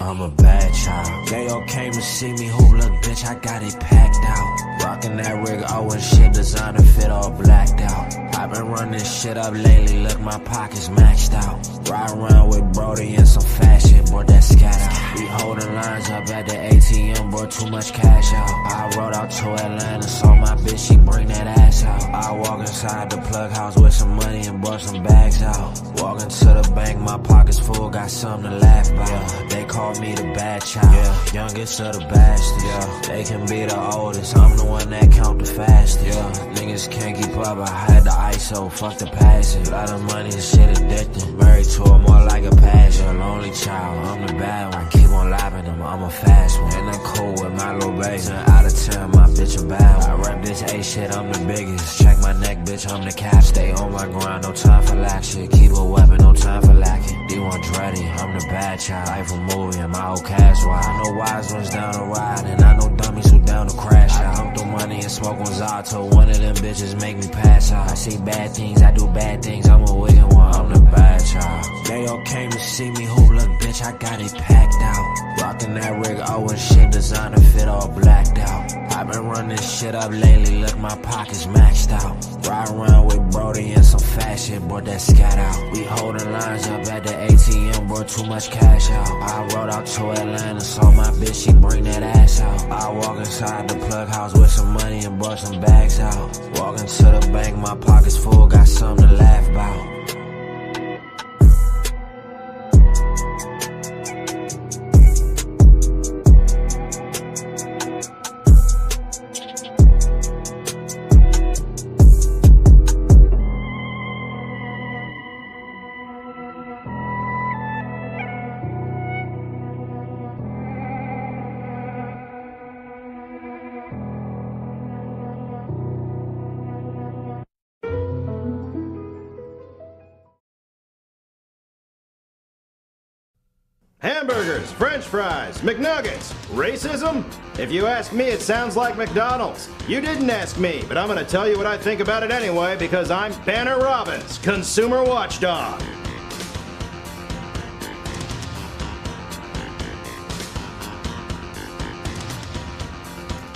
I'm a bad child. They came to see me, who look, bitch, I got it packed out. Rockin' that rig, oh and shit, designer fit all blacked out. I've been running shit up lately, look, my pockets maxed out. Ride around with Brody and some fat shit, boy, that scat out. We holding lines up at the ATM, boy, too much cash out. I rode out to Atlanta, saw my bitch, she bring that ass out. I walk inside the plug house with some money and bought some bags out. Walking to the bank, my pockets full, got something to laugh about. Yeah, they call me the bad child, yeah, youngest of the bastards. Yeah, they can be the oldest, I'm the one that count the fastest. Yeah, niggas can't keep up, I had the ISO, fuck the passing. Lot of money and shit addicting, married to her more like a passion. Lonely child, I'm the bad one, I keep on lapping them, I'm a fast one. And I'm cool with my little baby, 10 out of 10, my bitch a bad one. I rap this A shit, I'm the biggest, check my neck, bitch, I'm the cap. Stay on my grind, no time for lack shit, keep a weapon, no time for lacking. D1 I'm the bad child, life a movie and my old cash wide. I know wise ones down to ride, and I know dummies who down to crash out. I come through money and smoke on Zato, one of them bitches make me pass out. I see bad things, I do bad things, I'm a wicked one, I'm the bad child. They all came to see me, who look, bitch, I got it packed out. Rockin' that rig, oh and shit, designer fit all blacked out. I've been running shit up lately, look, my pockets maxed out. Ride around with Brody and some fat shit, boy, that scat out. We holding lines up at the ATM, boy, too much cash out. I rode out to Atlanta, saw my bitch, she bring that ass out. I walk inside the plug house with some money and bought some bags out. Walking to the bank, my pockets full, got something to laugh about. Hamburgers, French fries, McNuggets, racism? If you ask me, it sounds like McDonald's. You didn't ask me, but I'm gonna tell you what I think about it anyway because I'm Banner Robbins, consumer watchdog.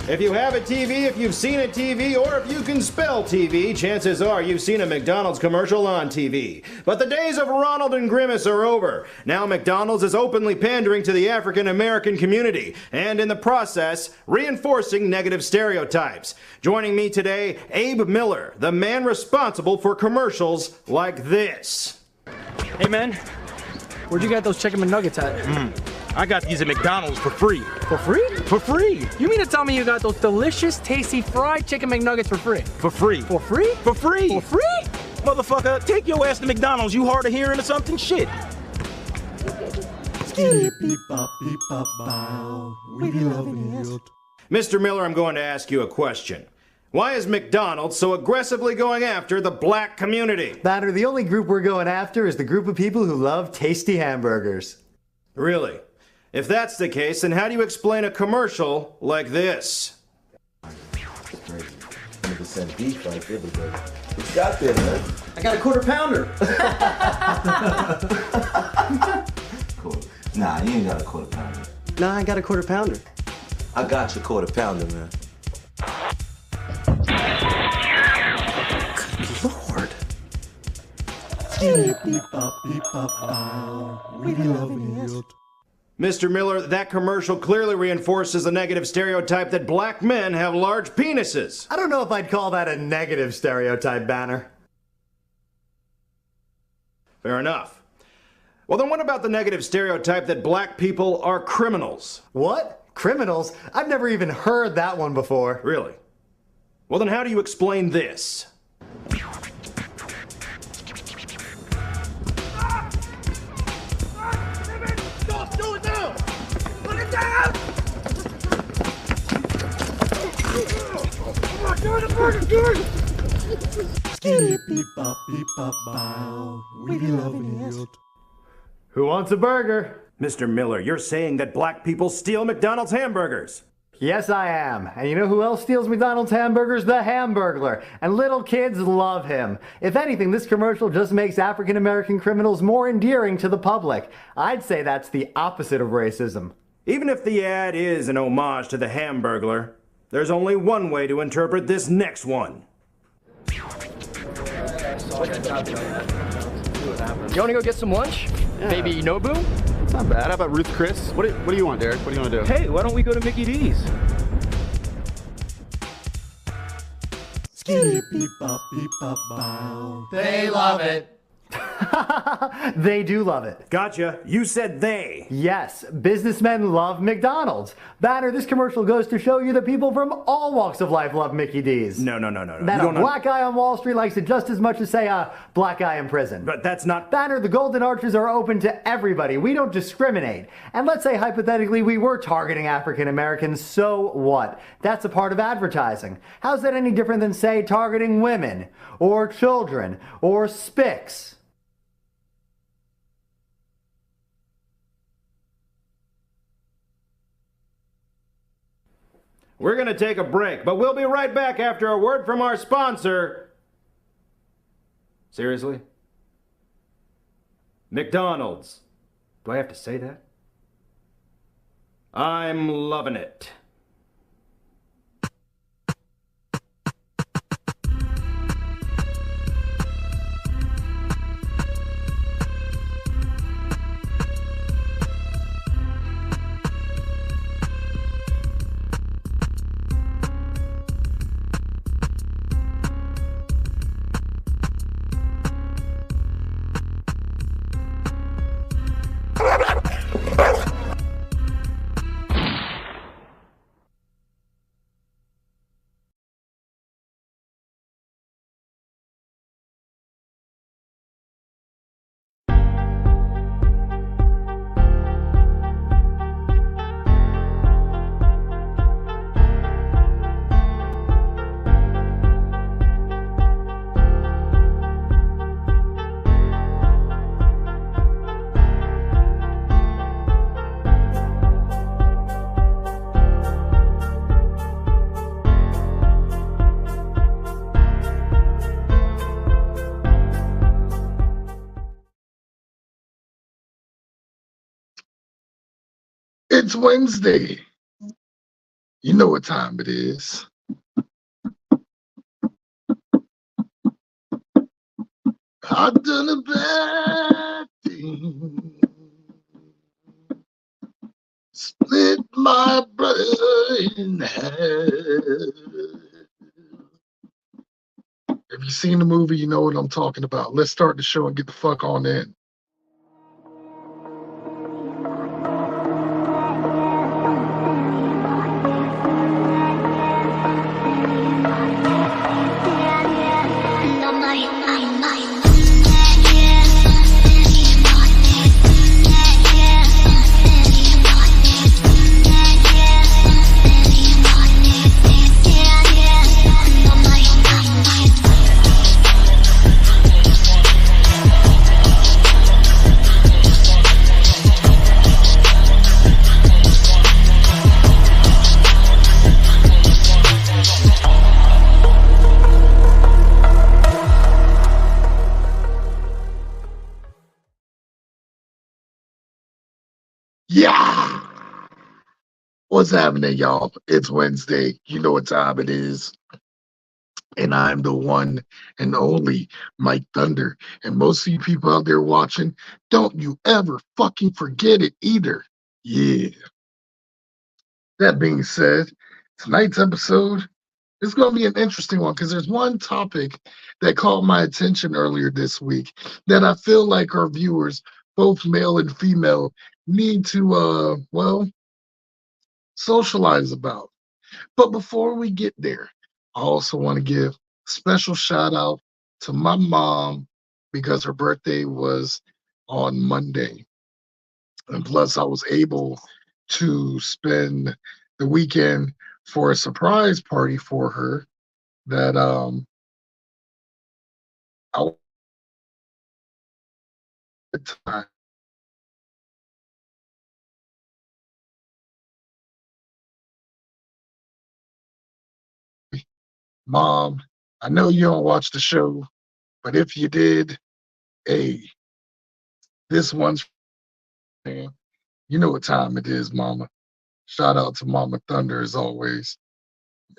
If you have a TV, if you've seen a TV, or if you can spell TV, chances are you've seen a McDonald's commercial on TV. But the days of Ronald and Grimace are over. Now McDonald's is openly pandering to the African American community, and in the process, reinforcing negative stereotypes. Joining me today, Abe Miller, the man responsible for commercials like this. Hey man, where'd you get those chicken McNuggets at? I got these at McDonald's for free. For free? For free. You mean to tell me you got those delicious, tasty fried chicken McNuggets for free? For free. For free? For free. For free? Motherfucker, take your ass to McDonald's. You hard of hearing or something? Shit. Mr. Miller, I'm going to ask you a question. Why is McDonald's so aggressively going after the black community? Banner, the only group we're going after is the group of people who love tasty hamburgers. Really? If that's the case, then how do you explain a commercial like this? 100% beef right there, but what you got there, man? I got a quarter pounder. Nah, you ain't got a quarter pounder. Nah, I got a quarter pounder. I got your quarter pounder, man. Good Lord. Mr. Miller, that commercial clearly reinforces the negative stereotype that black men have large penises. I don't know if I'd call that a negative stereotype, Banner. Fair enough. Well, then what about the negative stereotype that black people are criminals? What? Criminals? I've never even heard that one before. Really? Well, then how do you explain this? Who wants a burger? Mr. Miller, you're saying that black people steal McDonald's hamburgers. Yes, I am. And you know who else steals McDonald's hamburgers? The Hamburglar. And little kids love him. If anything, this commercial just makes African American criminals more endearing to the public. I'd say that's the opposite of racism. Even if the ad is an homage to the Hamburglar, there's only one way to interpret this next one. You want to go get some lunch? Yeah. Maybe Nobu? It's not bad. How about Ruth Chris? What do you want, Derek? What do you want to do? Hey, why don't we go to Mickey D's? They love it. They do love it. Gotcha. You said they. Yes, businessmen love McDonald's. Banner, this commercial goes to show you that people from all walks of life love Mickey D's. No. That a black guy on Wall Street likes it just as much as, say, a black guy in prison. But that's not... Banner, the golden arches are open to everybody. We don't discriminate. And let's say, hypothetically, we were targeting African Americans, so what? That's a part of advertising. How's that any different than, say, targeting women, or children, or spics? We're going to take a break, but we'll be right back after a word from our sponsor. Seriously? McDonald's. Do I have to say that? I'm loving it. It's Wednesday. You know what time it is. I've done a bad thing. Split my brother in half. If you've seen the movie, you know what I'm talking about. Let's start the show and get the fuck on in. Yeah. What's happening, y'all? It's Wednesday. You know what time it is. And I'm the one and only Mike Thunder. And most of you people out there watching, don't you ever fucking forget it either. Yeah. That being said, tonight's episode is going to be an interesting one because there's one topic that caught my attention earlier this week that I feel like our viewers, both male and female, need to, socialize about. But before we get there, I also want to give a special shout out to my mom because her birthday was on Monday. And plus, I was able to spend the weekend for a surprise party for her that I Mom, I know you don't watch the show, but if you did, hey, this one's man. You know what time it is, Mama. Shout out to Mama Thunder as always.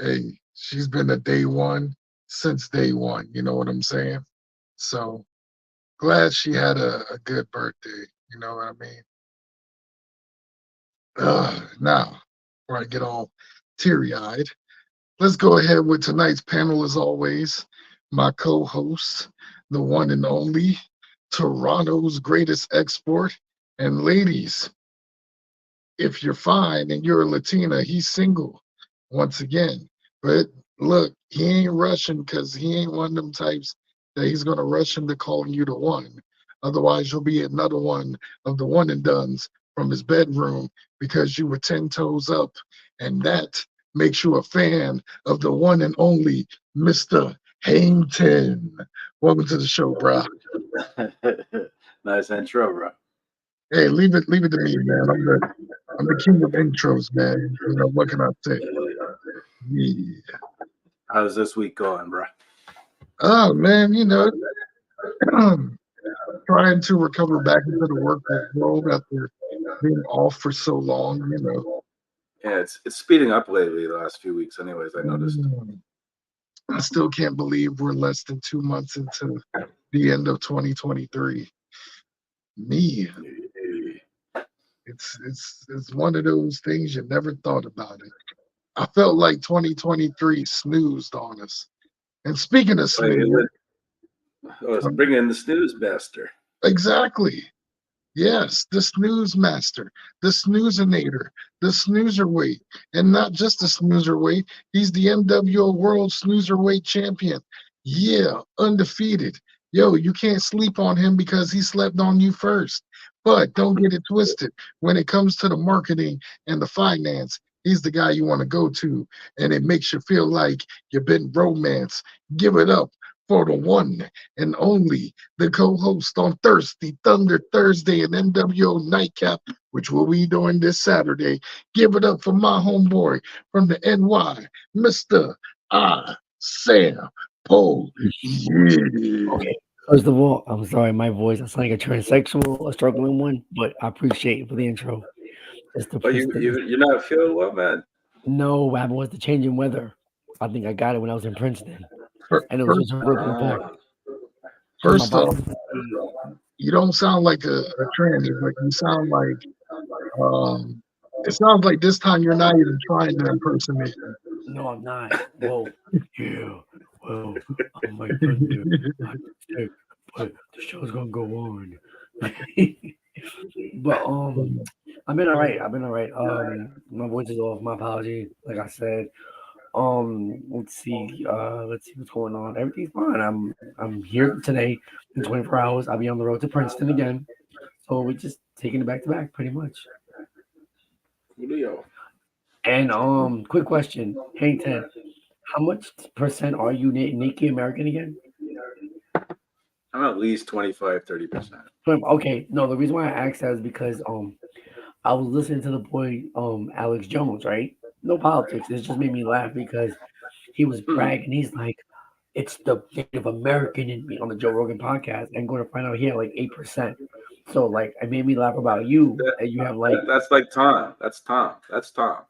Hey, she's been a day one since day one. You know what I'm saying? So glad she had a good birthday. You know what I mean? Now, before I get all teary eyed, let's go ahead with tonight's panel as always. My co host, the one and only Toronto's greatest export. And ladies, if you're fine and you're a Latina, he's single once again. But look, he ain't rushing because he ain't one of them types that he's going to rush into calling you the one. Otherwise, you'll be another one of the one and dones from his bedroom because you were 10 toes up. And that makes you a fan of the one and only Mr. Hampton. Welcome to the show, bro. Nice intro, bro. Hey, leave it to me, man. I'm the king of intros, man. You know, what can I say? Yeah. How's this week going, bro? Oh man, you know, trying to recover back into the workforce world after being off for so long, you know. Yeah, it's speeding up lately the last few weeks. Anyways, I noticed. I still can't believe we're less than 2 months into the end of 2023. Me, it's one of those things you never thought about it. I felt like 2023 snoozed on us. And speaking of snooze, it's bringing in the snooze master. exactly. Yes, the snooze master, the snoozinator, the snoozerweight, and not just the snoozerweight. He's the mWo World Snoozerweight Champion. Yeah, undefeated. Yo, you can't sleep on him because he slept on you first. But don't get it twisted. When it comes to the marketing and the finance, he's the guy you want to go to, and it makes you feel like you've been romance. Give it up for the one and only, the co-host on Thirsty Thunder Thursday and mWo Nightcap, which we'll be doing this Saturday. Give it up for my homeboy from the NY, Mr. Sam Poe. Yeah. Okay. First of all, I'm sorry, my voice. I sound like a transsexual, a struggling one, but I appreciate it for the intro. But you're not feeling well, man. No, what happened was the changing weather. I think I got it when I was in Princeton, and it was just a ripple effect. First off, you don't sound like a tranny, but you sound like it sounds like this time you're not even trying to impersonate me. No, I'm not. Whoa, yeah, well, I'm like, but the show's gonna go on. But I've been all right. My voice is off. My apology. Like I said, let's see what's going on. Everything's fine. I'm here today in 24 hours. I'll be on the road to Princeton again. So we're just taking it back to back, pretty much. And quick question, hey Ted, how much percent are you Native American again? I'm at least 25-30%. Okay, no, the reason why I asked that is because I was listening to the boy Alex Jones, right? No politics. It just made me laugh because he was bragging. He's like, it's the Native American in me on the Joe Rogan podcast, and going to find out he had like 8%. So like, it made me laugh about you, and you have like that's like Tom. That's Tom.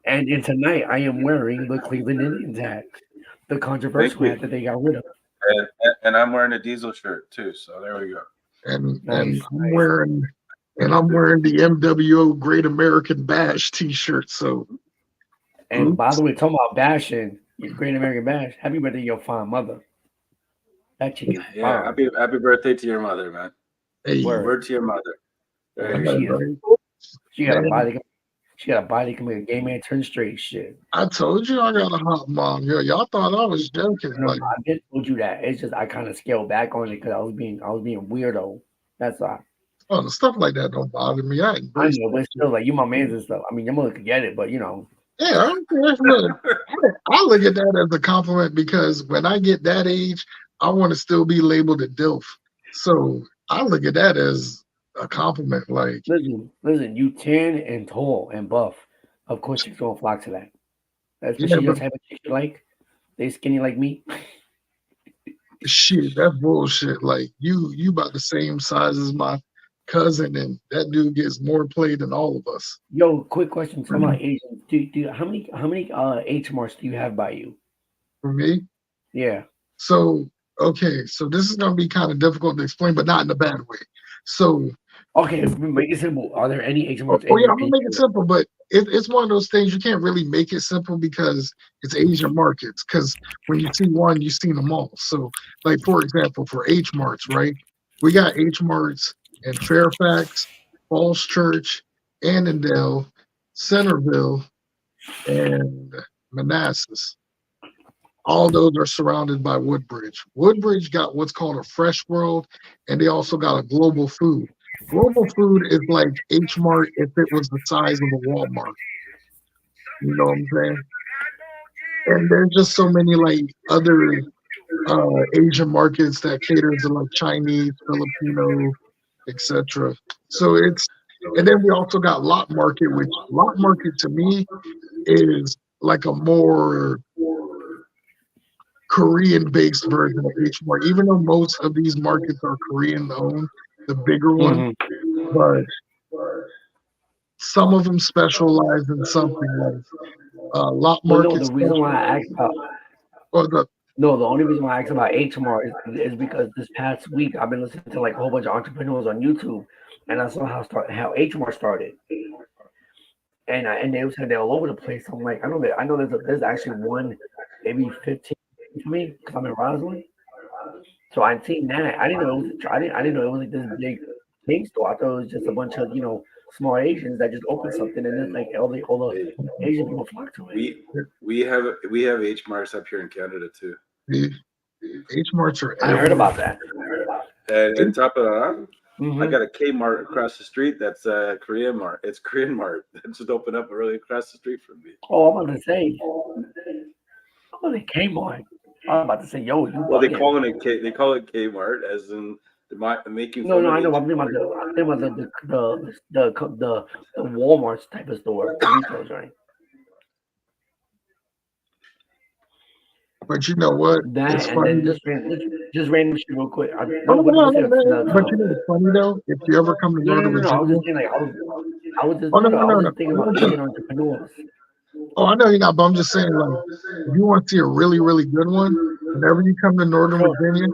And tonight I am wearing the Cleveland Indians hat, the controversial hat that they got rid of. And I'm wearing a Diesel shirt too. So there we go. And I'm wearing the mWo Great American Bash T-shirt. So, and by the way, talking about bashing, your Great American Bash. Happy birthday, your fine mother. That chicken. Yeah, happy birthday to your mother, man. Hey, word to your mother. She got a body. She got a body can make a gay man turn straight. Shit. I told you I got a hot mom. Yo, y'all thought I was joking. No, I didn't told you that. It's just I kind of scaled back on it because I was being weirdo. That's all. Oh, the stuff like that don't bother me. I know, but it's still like you my man's and stuff. I mean, your mother could get it, but you know. Yeah, I look at that as a compliment because when I get that age, I want to still be labeled a DILF. So I look at that as a compliment. Like, listen, you tan and tall and buff. Of course, she's gonna flock to that. That's what she just have a chick you like. They skinny like me. Shit, that's bullshit. Like you about the same size as my cousin, and that dude gets more play than all of us. Yo, quick question. Talking about Asians. How many H marks do you have by you? For me, Yeah. so okay, so this is gonna be kind of difficult to explain, but not in a bad way. So Okay, make it simple. Are there any H Oh, marks oh in yeah, your I'm gonna make it picture? simple, but it's one of those things you can't really make it simple because it's Asian markets. Because when you see one, you've seen them all. So, like for example, for H marts, right? We got H marts in Fairfax, Falls Church, Annandale, Centerville, and Manassas. All those are surrounded by Woodbridge. Woodbridge got what's called a fresh world, and they also got a global food. Global food is like H Mart if it was the size of a Walmart. You know what I'm saying? And there's just so many like other Asian markets that cater to like Chinese, Filipino, etc. So it's and then we also got Lot Market, which Lot Market to me is like a more Korean-based version of H Mart, even though most of these markets are Korean-owned, the bigger one, Hmm. but some of them specialize in something like lot Well, no, market the reason why I special asked about or the no, the only reason why I asked about HMR is because this past week I've been listening to like a whole bunch of entrepreneurs on YouTube, and I saw how HMR started, and they said they're all over the place. I'm like, I know there's actually one, maybe 15 to me because I'm in Roslyn, so I'd seen that. I didn't know it was like this big chain store. I thought it was just a bunch of small Asians that just opened something, and then like all the Hey, Asian people flock to it. we have H marks up here in Canada too. the H marts are I heard everywhere. about that. And on top of that, I Hmm. got a Kmart across the street. That's a Korean Mart. It's Korean Mart that just opened up really across the street from me. Oh, I'm about to say. Oh, they came on. I'm about to say, yo, you Well, they bugging. call it K. They call it Kmart, as in making No, fun no, of I know. H. I'm thinking about the Walmart type of store, the retail joint. But you know what? It's That and then funny. just random shit real quick. Oh, No, no, no, what's no, your no, no. the But you title? know what's funny though? If you ever come to No, no, Northern no, no. I was Virginia, just saying like I was just oh no, no, no. no, I no, was no. just thinking about Asian entrepreneurs. Oh, I know you're not, but I'm just saying, like, if you want to see a really, really good one, whenever you come to Northern Sure. Virginia,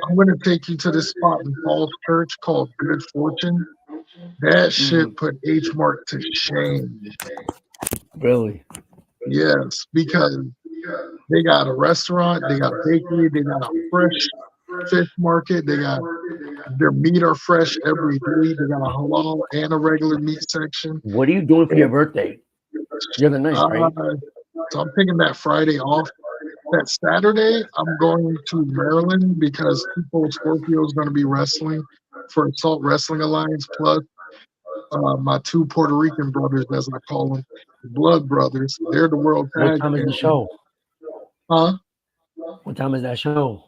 I'm going to take you to this spot in Falls Church called Good Fortune. That Hmm. shit put H Mart to shame. Really? Yes, because they got a restaurant, they got a bakery, they got a fresh fish market, they got their meat are fresh every day. They got a halal and a regular meat section. What are you doing for your birthday? The other night, Uh, right? so I'm taking that Friday off. That Saturday, I'm going to Maryland because People Scorpio is going to be wrestling for Assault Wrestling Alliance. Plus, my two Puerto Rican brothers, as I call them, Blood Brothers. They're the world What tag time is the champions. show? Huh? What time is that show?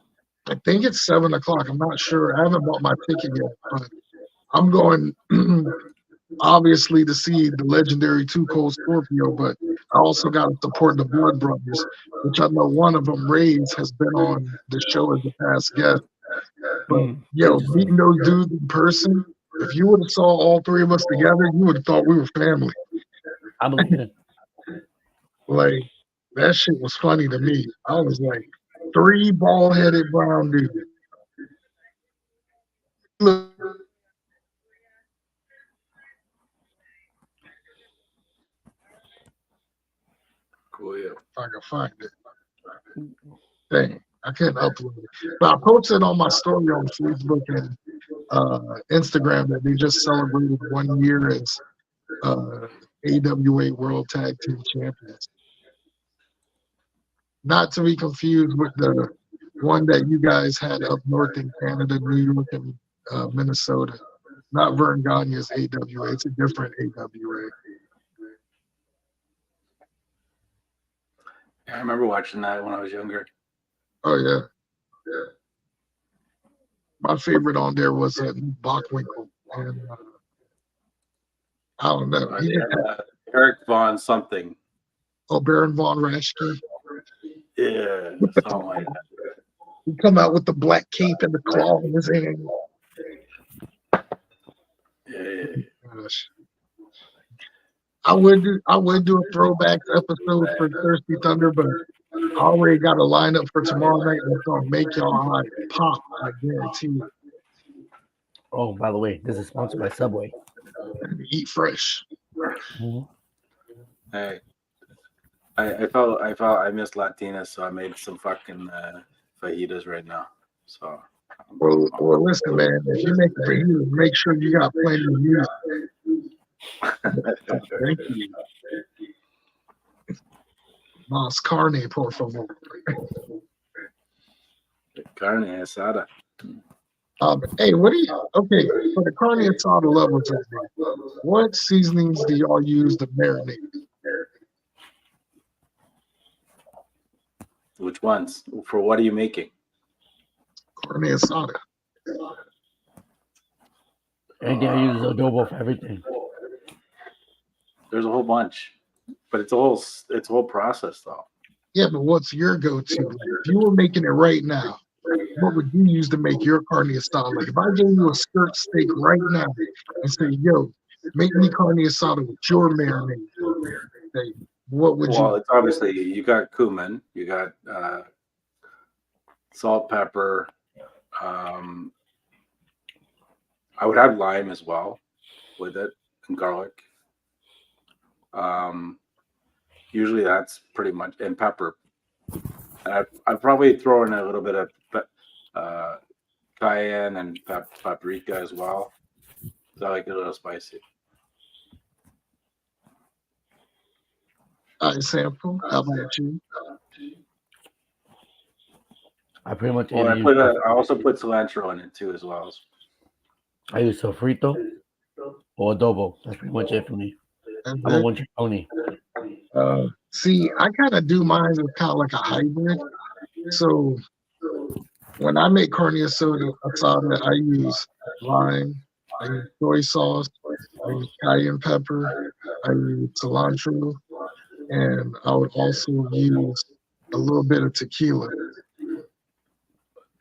I think it's 7 o'clock. I'm not sure. I haven't bought my ticket yet, but I'm going obviously to see the legendary Two Cold Scorpio, but I also got to support the Blood Brothers, which I know one of them, Ray's, has been on the show as a past guest. But yo, Interesting. meeting those dudes in person, if you would have saw all three of us together, you would have thought we were family. I believe it. Like that shit was funny to me. I was like, three bald-headed brown dudes. Look, Cool, yeah. if I can find it. Dang, I couldn't upload it. But I posted on my story on Facebook and Instagram that they just celebrated 1 year as AWA World Tag Team Champions. Not to be confused with the one that you guys had up north in Canada, New York, and Minnesota. Not Vern Gagne's AWA. It's a different AWA. I remember watching that when I was younger. Oh, yeah. My favorite on there was Bockwinkel. And I don't know. He They just had had, Eric Vaughn something. Baron Von Raschke. Yeah, something like that. He come out with the black cape and the claw in his hand. Yeah. Gosh. I would do a throwbacks episode for Thirsty Thunder, but I already got a lineup for tomorrow night that's gonna make y'all hot pop. I guarantee you. Oh, by the way, this is sponsored by Subway. Eat fresh. Hey, I felt I missed Latinas, so I made some fucking fajitas right now. So. Well, listen, man. If you make a fajita, make sure you got plenty of meat. Thank you. Mas carne, por favor. Carne asada. Hey, what do you? Okay, for the carne asada lovers, what seasonings do y'all use to marinate? Which ones? For what are you making? Carne asada. Anything I use adobo for everything. There's a whole bunch, but it's a whole process though. Yeah, but what's your go-to? Like, if you were making it right now, what would you use to make your carne asada? Like if I gave you a skirt steak right now and say, "Yo, make me carne asada with your marinade," like, what would you? Well, it's obviously you got cumin, you got salt, pepper. I would have lime as well with it and garlic. Usually that's pretty much, and pepper. I'd probably throw in a little bit of cayenne and paprika as well. So I like it a little spicy. Sample. How about you? I pretty much Well, I also put cilantro in it too as well. I use sofrito or adobo. That's pretty much it for me. I'm a one trick pony. See, I kind of do mine as kind of like a hybrid. So when I make carne asada, I use lime, I use soy sauce, I use cayenne pepper, I use cilantro, and I would also use a little bit of tequila.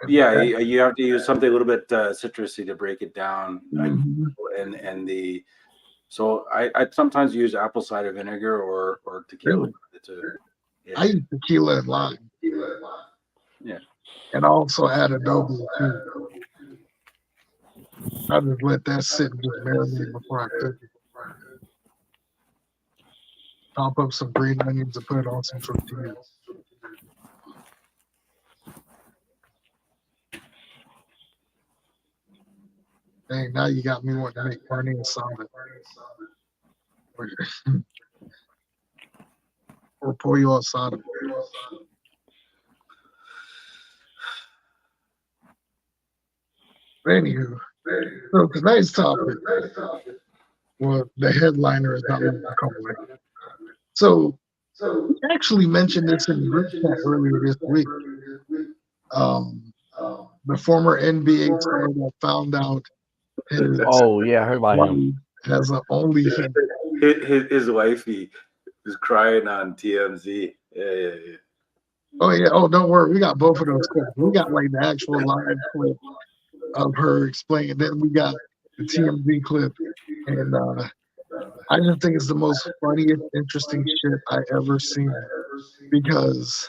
Yeah, you have to use something a little bit citrusy to break it down. Mm-hmm. So I sometimes use apple cider vinegar or tequila. I use tequila and lime. Yeah. And I also add adobo too. I just let that sit and just marinate before I cook it. Chop up some green onions and put it on some tortillas. Dang, now you got me wanting to make carne asada. Or pollo asada. Anywho, so tonight's topic, well, the headliner is not what we call it. So we actually mentioned this in the group chat earlier this week. The former NBA star that found out his I heard about him. Has an OnlyFans. His wifey is crying on TMZ. Yeah. Oh yeah. Oh, don't worry. We got both of those clips. We got like the actual live clip of her explaining. Then we got the TMZ clip, and I just think it's the most funniest, interesting shit I ever seen. Because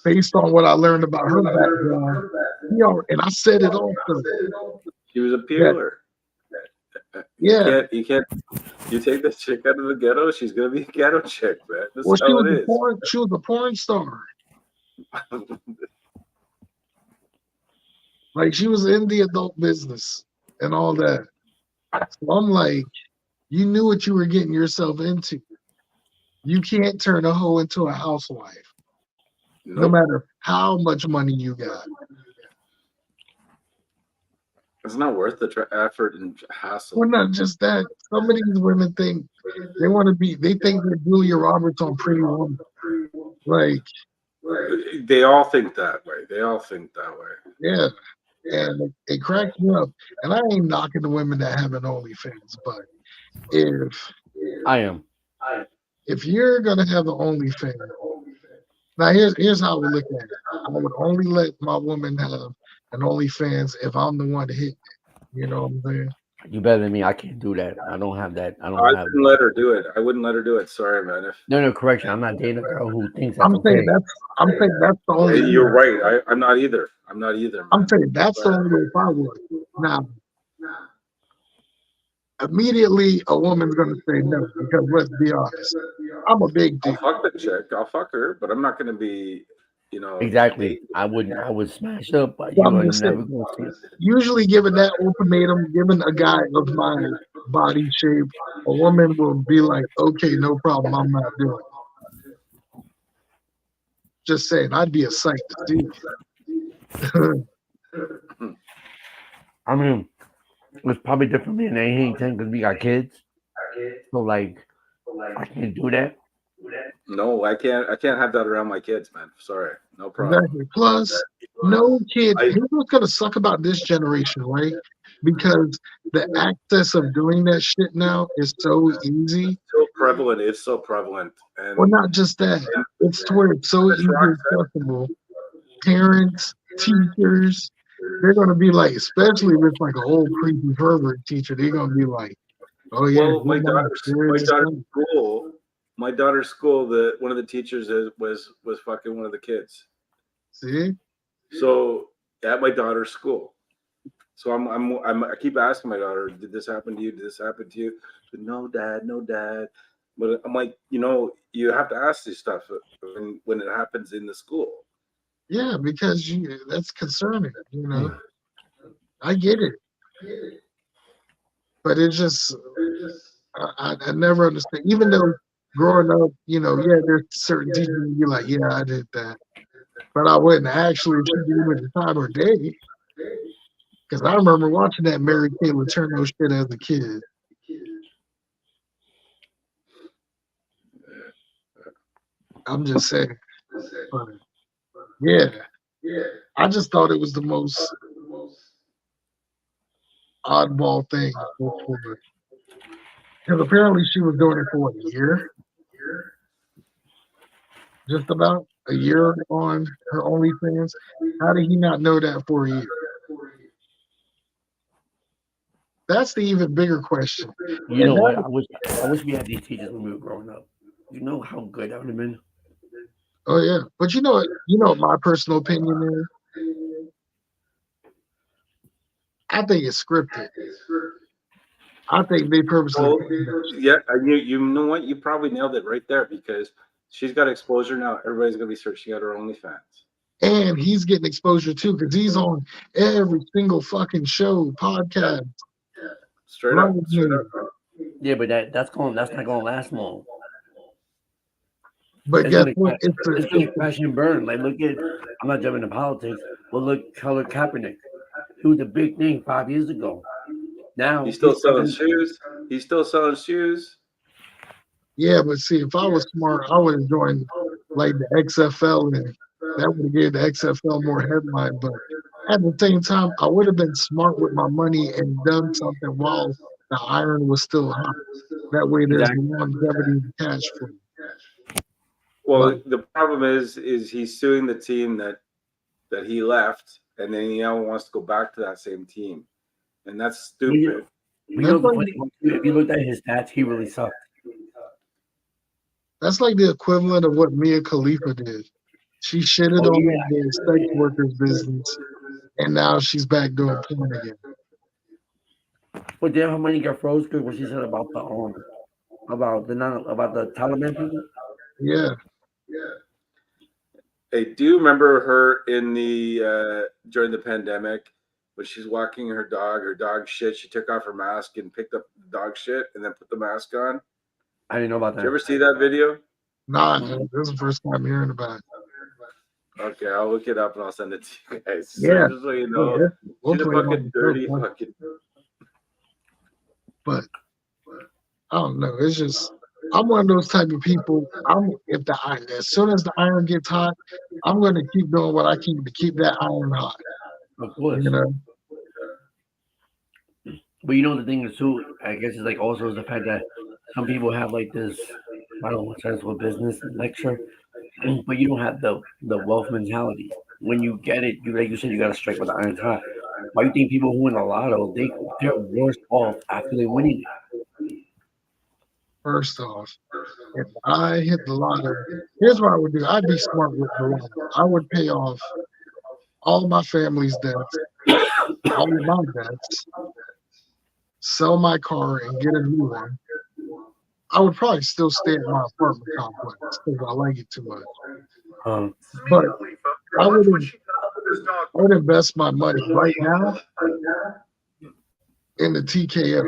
based on what I learned about her background, and I said it also. She was a peeler. Yeah. You can't. You take this chick out of the ghetto, she's gonna be a ghetto chick, man. She was a porn star. Like she was in the adult business and all that. So I'm like, you knew what you were getting yourself into. You can't turn a hoe into a housewife, no matter how much money you got. It's not worth the effort and hassle. Well, not just that. Some of these women think they think they're Julia Roberts on Pretty Woman. Like, they all think that way. Yeah. And it cracks me up. And I ain't knocking the women that have an OnlyFans, but if you're gonna have an OnlyFans, Now here's how I would look at it. I would only let my woman have an OnlyFans if I'm the one hitting it. You know what I'm saying? You better than me. I can't do that. I don't have that. I I don't have. wouldn't let her do it. I wouldn't let her do it. Sorry, man. If No, correction. I'm not dating a girl who thinks that's I'm saying okay. that's the only. you're right. I'm not either. I'm not either, man. I'm saying that's the only way if I would. Now, immediately a woman's gonna say no because let's be honest, I'm a big I'll dude. fuck the chick. I'll fuck her, but I'm not going to be, Exactly. dating. I wouldn't. I would smash up, but So you I'm are just never saying. going to see it. Usually, given that ultimatum, given a guy of my body shape, a woman will be like, "Okay, no problem. I'm not doing it." Just saying, I'd be a sight to see. I mean, it's probably different me and they ain't 10 because we got kids. So like, I can't do that. No, I can't. I can't have that around my kids, man. Sorry, no problem. Exactly. Plus, no kid. Here's what's gonna suck about this generation, right? Because the access of doing that shit now is so easy. So prevalent. It's so prevalent, Well, and not just that. It's to where it's so as easy Rock and accessible. Parents, teachers, they're gonna be like, especially if it's like an old creepy pervert teacher, they're gonna be like, "Oh yeah, well, your mom's serious as fuck." my daughter's school, one of the teachers was fucking one of the kids. See? So at my daughter's school. So I keep asking my daughter, did this happen to you? Did this happen to you? She said, no, dad, no, dad. But I'm like, you have to ask this stuff when it happens in the school. Yeah, because that's concerning, I get it. But it's just I never understand. Even though growing up, yeah, there's certain teachers who be like, yeah, I did that. But I wouldn't actually if she did it at the time of day. Because I remember watching that Mary Kay Letourneau shit as a kid. I'm just saying. But yeah. I just thought it was the most oddball thing. Because apparently she was doing it for what, a year? Just about a year on her OnlyFans. How did he not know that for a year? That's the even bigger question. You know what? I wish we had these teachers when we were growing up. You know how good that would have been. Oh yeah, but you know what my personal opinion is. I think it's scripted. I think they purposely. Well, yeah, you know what? You probably nailed it right there because she's got exposure now. Everybody's gonna be searching out her OnlyFans. And he's getting exposure too because he's on every single fucking show, podcast. Straight up. Yeah, but that's not gonna last long. But It's guess gonna, what? it's gonna crash and burn. Like look at, I'm not jumping into politics, but look, Color Kaepernick. He was a big thing 5 years ago. Now he's still selling shoes. He's still selling shoes. Yeah, but see, if I was smart, I would have joined like the XFL, and that would have gave the XFL more headline. But at the same time, I would have been smart with my money and done something while the iron was still hot. That way, there's longevity in cash flow. Well, the problem is he's suing the team that he left, and then he now wants to go back to that same team, and that's stupid. You know the funny one, if you looked at his stats, he really sucked. That's like the equivalent of what Mia Khalifa did. She shitted on the sex workers business, and now she's back doing porn again. But damn, how many got froze because what she said about the about the Taliban people? Yeah. Hey, do you remember her in the during the pandemic when she's walking her dog shit? She took off her mask and picked up the dog shit and then put the mask on. I didn't know about that. Did you ever see that video? Nah, this is the first time hearing about it. Okay, I'll look it up and I'll send it to you guys. Yeah. So just so you know, she's a fucking dirty fucking. But I don't know. It's just I'm one of those type of people. As soon as the iron gets hot, I'm going to keep doing what I can to keep that iron hot. Of course. But you know the thing is too, I guess it's like also is the fact that some people have like this, I don't know what sense of business lecture but you don't have the wealth mentality. When you get it, you like you said, you got to strike with the iron hot. Why you think people who win a lotto they're worse off after they winning First off, if I hit the lotto, here's what I would do. I'd be smart with the lotto. I would pay off all of my family's debts, all of my debts, sell my car and get a new one. I would probably still stay at my apartment complex because I like it too much. it? But I would I would invest my money right now in the TKO,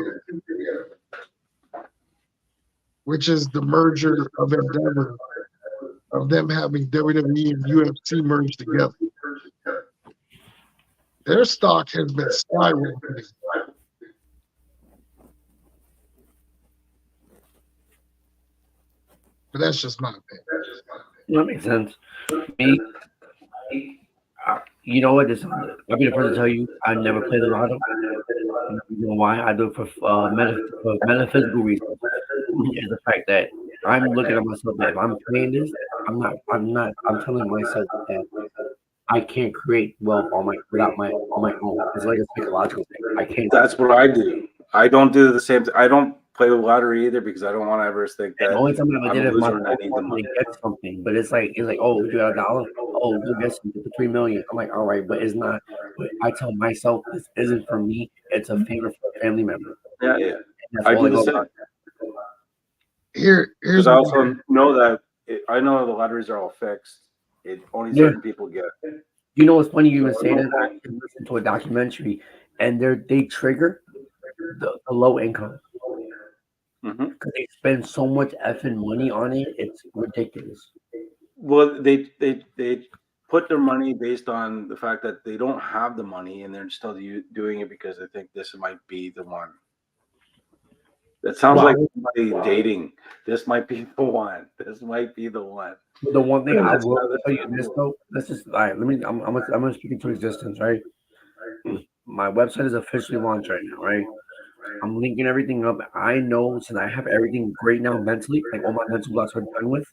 which is the merger of Endeavor of them having WWE and UFC merged together. Their stock has been skyrocketing. But that's just my opinion. That makes sense. Me, you know what? I'll be the first to tell you I never play the lotto. You know why? I do it for metaphysical reasons. Is the fact that I'm looking at myself that if I'm playing this, I'm telling myself that I can't create wealth on my own. It's like a psychological thing. I can't. That's what I do. I don't do the same thing. I don't play the lottery either because I don't want to ever think And that the only time I ever I'm did a it, my loser and I need the phone money. to get something, but it's like, oh, you got $1. Oh, you get something for 3 million. I'm like, all right, but it's not. But I tell myself this isn't for me. It's a favor for a family member. Yeah, And that's I all do I the go same. about. Here's Because I what also know that I know the lotteries are all fixed. Only Yeah. certain people get. You know what's funny? You even So, say that. I listened to a documentary, and they trigger the low income Mhm. because they spend so much effing money on it. It's ridiculous. Well, they put their money based on the fact that they don't have the money and they're still doing it because they think this might be the one. That sounds like Well, somebody dating. This might be the one. This might be the one. the one thing I That's will how this tell you this though, this is all right. Let me. I'm gonna speak into existence, right? My website is officially launched right now, right? I'm linking everything up. I know since I have everything great now mentally, like all my mental blocks are done with.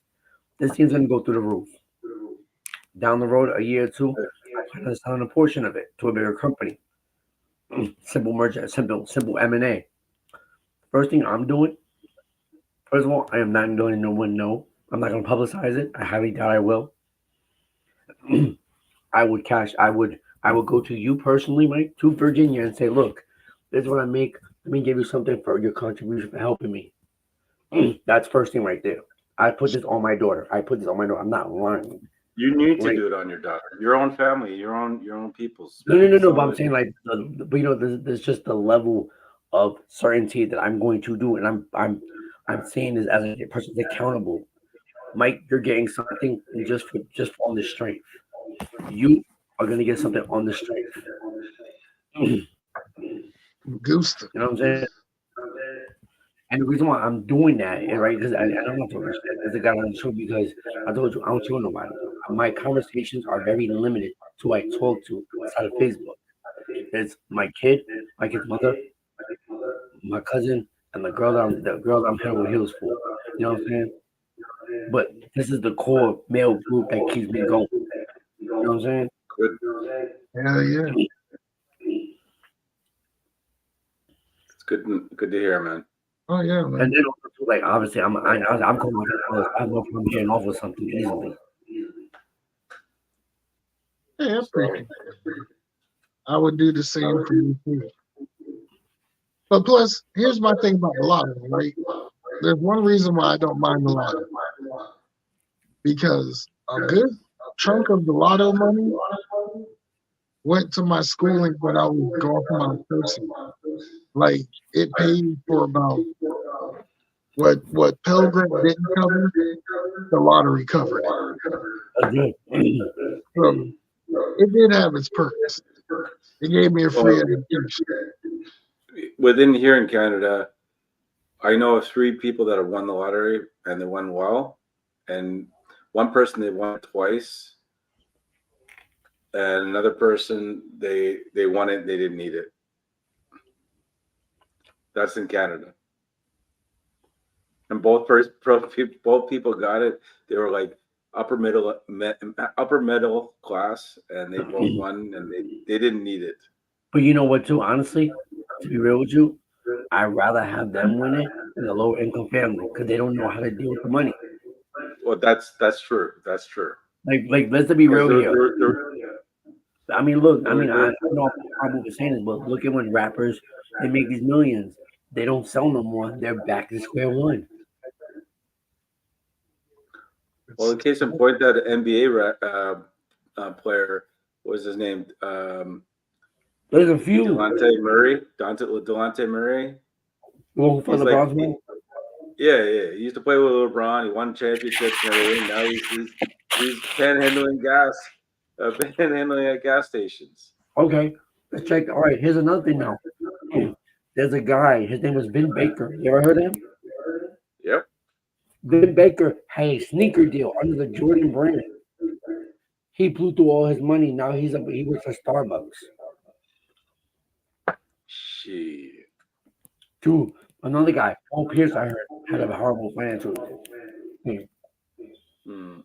This thing's gonna go through the roof. Down the road, a year or two, I plan on selling a portion of it to a bigger company. Simple merger, simple M&A. First thing I'm doing, first of all, I am not letting no one know. I'm not gonna publicize it. I highly doubt I will. I would go to you personally, Mike, to Virginia and say, look, this is what I make. Let me give you something for your contribution for helping me. That's first thing right there. I put this on my daughter. I'm not lying. You need to Right. do it on your daughter, your own family, your own people's. No. But So I'm saying like, but there's just the level of certainty that I'm going to do, and I'm saying this as a person that's accountable. Mike, you're getting something just on the strength. You are gonna get something on the strength. You Gusta. know what I'm saying? And the reason why I'm doing that, right, because I don't want to rush that as a guy on the show because I told you I don't tell nobody. My conversations are very limited to who I talk to outside of Facebook. It's my kid's mother, my cousin, and the girl that I'm head over heels for. You know what I'm saying? But this is the core male group that keeps me going. You know what I'm saying? good. Yeah. It's good to hear, man. Oh yeah, man. And then also too, like obviously I'm calling myself I have no problem getting off with something easily. Yeah, I appreciate it. I would do the same for you too. But plus, here's my thing about the lottery, right? There's one reason why I don't mind the lottery. Because a good chunk of the lotto money went to my schooling when I was going for my person. Like it paid for about what Pell Grant didn't cover, the lottery covered it. So it did have its perks. It gave me a free education. Within here in Canada, I know of 3 people that have won the lottery and they won well, and one person they won it twice, and another person they won it, they didn't need it. That's in Canada, and both people got it. They were like upper middle class, and they both won, and they didn't need it. But you know what, too? Honestly, to be real with you, I'd rather have them win it than a lower income family because they don't know how to deal with the money. Well, that's true. That's true. Like let's be real here. They're, I mean, look. I mean, I know I'm over saying this, but look at when rappers they make these millions, they don't sell no more. They're back to square one. well, in case in point, that NBA player, what was his name? There's a few. Delonte Murray. Delonte Murray. Well, from He's the like, Bronx, yeah. He used to play with LeBron. He won championships and everything. Now he's panhandling at gas stations. Okay, let's check. All right, here's another thing now. There's a guy. His name was Vin Baker. You ever heard of him? Yep. Vin Baker had a sneaker deal under the Jordan brand. He blew through all his money. Now he works for Starbucks. Shit. Two, another guy, Paul Pierce, I heard, had a horrible financial. Mm. You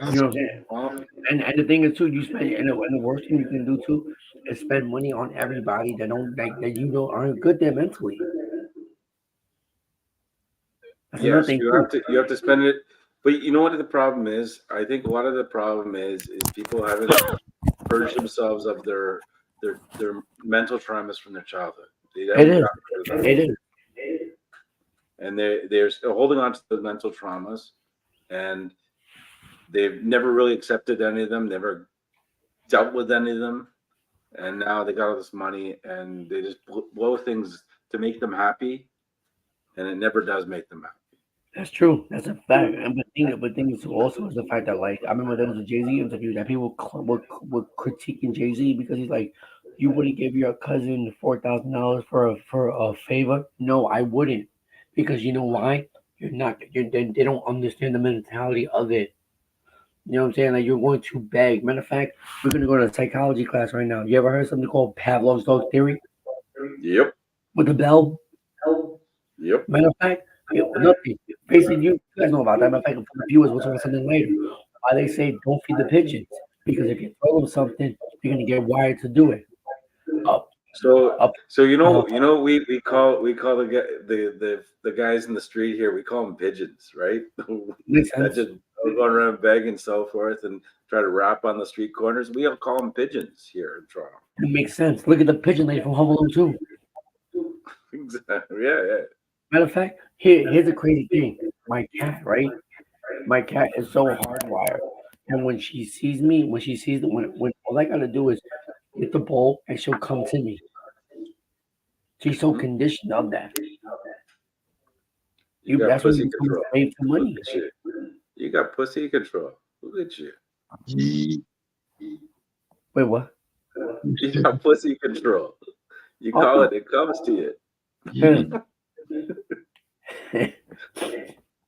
know what I'm saying? And the thing is too, you spend and the worst thing you can do too is spend money on everybody that don't that you know aren't good there mentally. That's Yes, you have to spend it. But you know what the problem is? I think a lot of the problem is people haven't purged themselves of their mental traumas from their childhood. It is. And they're still holding on to the mental traumas, and they've never really accepted any of them, never dealt with any of them, and now they got all this money, and they just blow things to make them happy, and it never does make them happy. That's true. That's a fact. And the thing is also is the fact that, like, I remember there was a Jay-Z interview that people were critiquing Jay-Z because he's like, you wouldn't give your cousin $4,000 for a favor? No, I wouldn't, because you know why? They don't understand the mentality of it. You know what I'm saying? Like, you're going to beg. Matter of fact, we're going to go to a psychology class right now. You ever heard something called Pavlov's dog theory? Yep. With the bell? Yep. Matter of fact, nothing. Basically, you guys know about that. Matter of fact, for the viewers, we'll talk about something later. Why they say don't feed the pigeons? Because if you throw them something, you're going to get wired to do it. So you know we call the guys in the street here, we call them pigeons, right? That just go around beg and so forth and try to rap on the street corners. We all call them pigeons here in Toronto. It makes sense. Look at the pigeon lady from Home Alone 2. Exactly. Yeah. Matter of fact, here's a crazy thing. My cat, right? My cat is so hardwired, and when she sees me, when all I gotta do is get the bowl, and she'll come to me. She's so conditioned of that. That's when you become a slave to money. You got pussy control. Look at you. Wait, what? You got pussy control. You call it comes to you.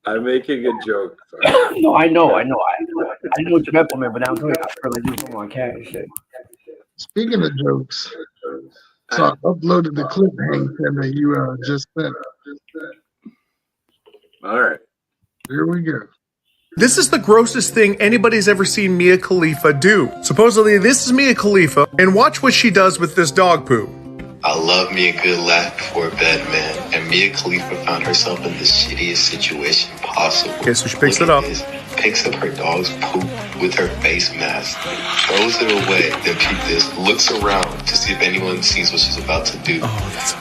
I'm making a joke. No, I know. I know what you meant for me, but I'm telling you, I feel like you from my cat and shit. Speaking of jokes, so I uploaded the clip, Hank, that you just sent. All right. Here we go. This is the grossest thing anybody's ever seen Mia Khalifa do. Supposedly, this is Mia Khalifa, and watch what she does with this dog poo. I love me a good laugh before bed, man. And Mia Khalifa found herself in the shittiest situation possible. Okay, so she picks it up. Picks up her dog's poop with her face mask, throws it away, then peep this, looks around to see if anyone sees what she's about to do.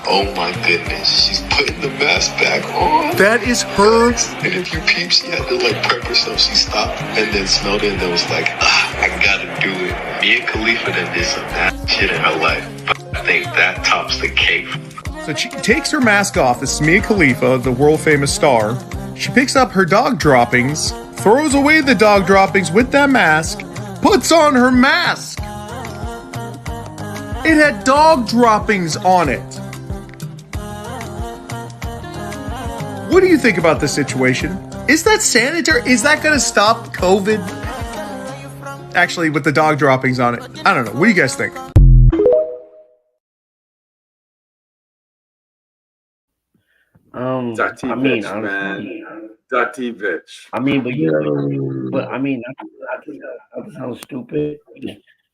Oh my goodness, she's putting the mask back on. That is her. And if you peep, she had to like prep herself. She stopped and then smelled it and then was like, I gotta do it. Mia Khalifa done did some nasty shit in her life. I think that tops the cake. So she takes her mask off. This is Mia Khalifa, the world famous star. She picks up her dog droppings, throws away the dog droppings with that mask, puts on her mask. It had dog droppings on it. What do you think about this situation? Is that sanitary? Is that going to stop COVID? Actually, with the dog droppings on it. I don't know. What do you guys think? Dirty I mean, bitch, honestly, man. Dirty bitch. I mean, but Yo. I mean, that sounds stupid,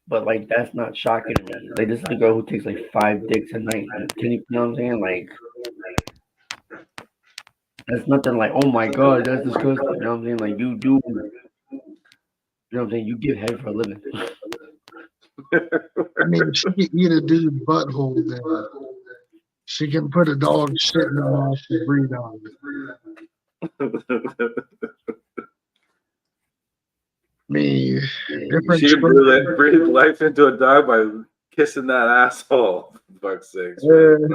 but like that's not shocking to me. Like this is a girl who takes like 5 dicks a night. You know what I'm saying? Like that's nothing like, oh my god, that's disgusting. You know what I'm saying? Like you do, you know what I'm saying? You give head for a living. I mean, she can eat a dude's butthole, then she can put a dog shit in her mouth and breathe on it. I mean, different She can strokes. breathe life into a dog by kissing that asshole. For fuck's sakes, man.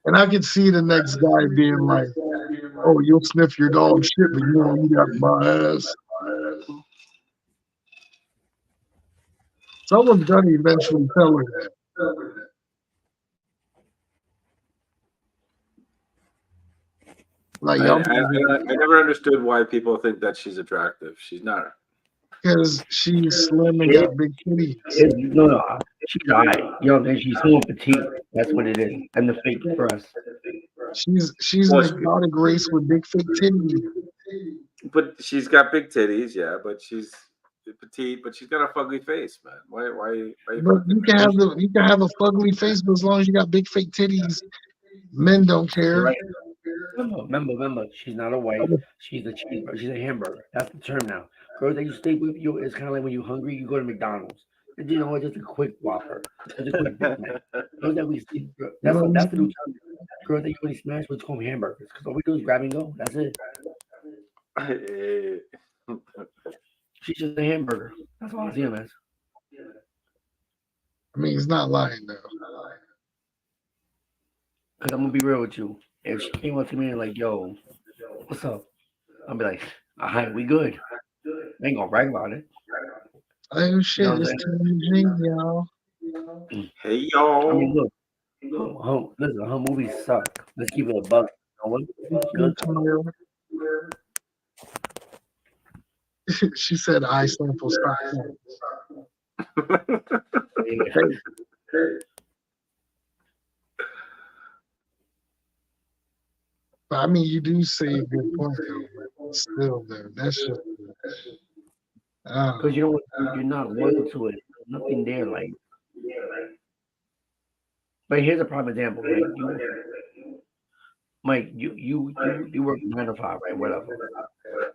And I can see the next guy being like, "Oh, you'll sniff your dog shit, but you won't eat out my ass." Someone's gonna eventually tell her that. Like, I, y'all, I, I never understood why people think that she's attractive. She's not. because she's slim and It, got big titties. no, she's alright. You know what I'm saying? She's small petite. That's what it is. And the fake breast. She's an exotic race with big fake titties. But she's got big titties, yeah. But she's petite. But she's got a fugly face, man. Why you But fucking you can have a fugly face, but as long as you got big fake titties, men don't care. Right. Remember, she's not a wife. She's a cheeseburger. She's a hamburger. That's the term now. Girls that you stay with you, it's kind of like when you're hungry, you go to McDonald's. And you know, just a quick Whopper, just a quick Big Mac. Girls that we see, that's the new term. Girls that you really smash, we call them hamburgers. Because all we do is grab and go. That's it. She's just a hamburger. That's all I see them as. I mean, he's not lying though. Because I'm gonna be real with you. If she came up to me and like, yo, what's up? I'll be like, alright, we good. I ain't gonna brag about it. Oh shit, You know it's changing, y'all. Hey y'all. I mean, look, listen, her movies suck. Let's keep it a buck. You know what? Good. She said I sample stock. But I mean, you do say a good point though. But still, though, that's just because you know what, you're not loyal to it. There's nothing there, like. But here's a prime example, right? Mike, you work 9 to 5, right? Whatever.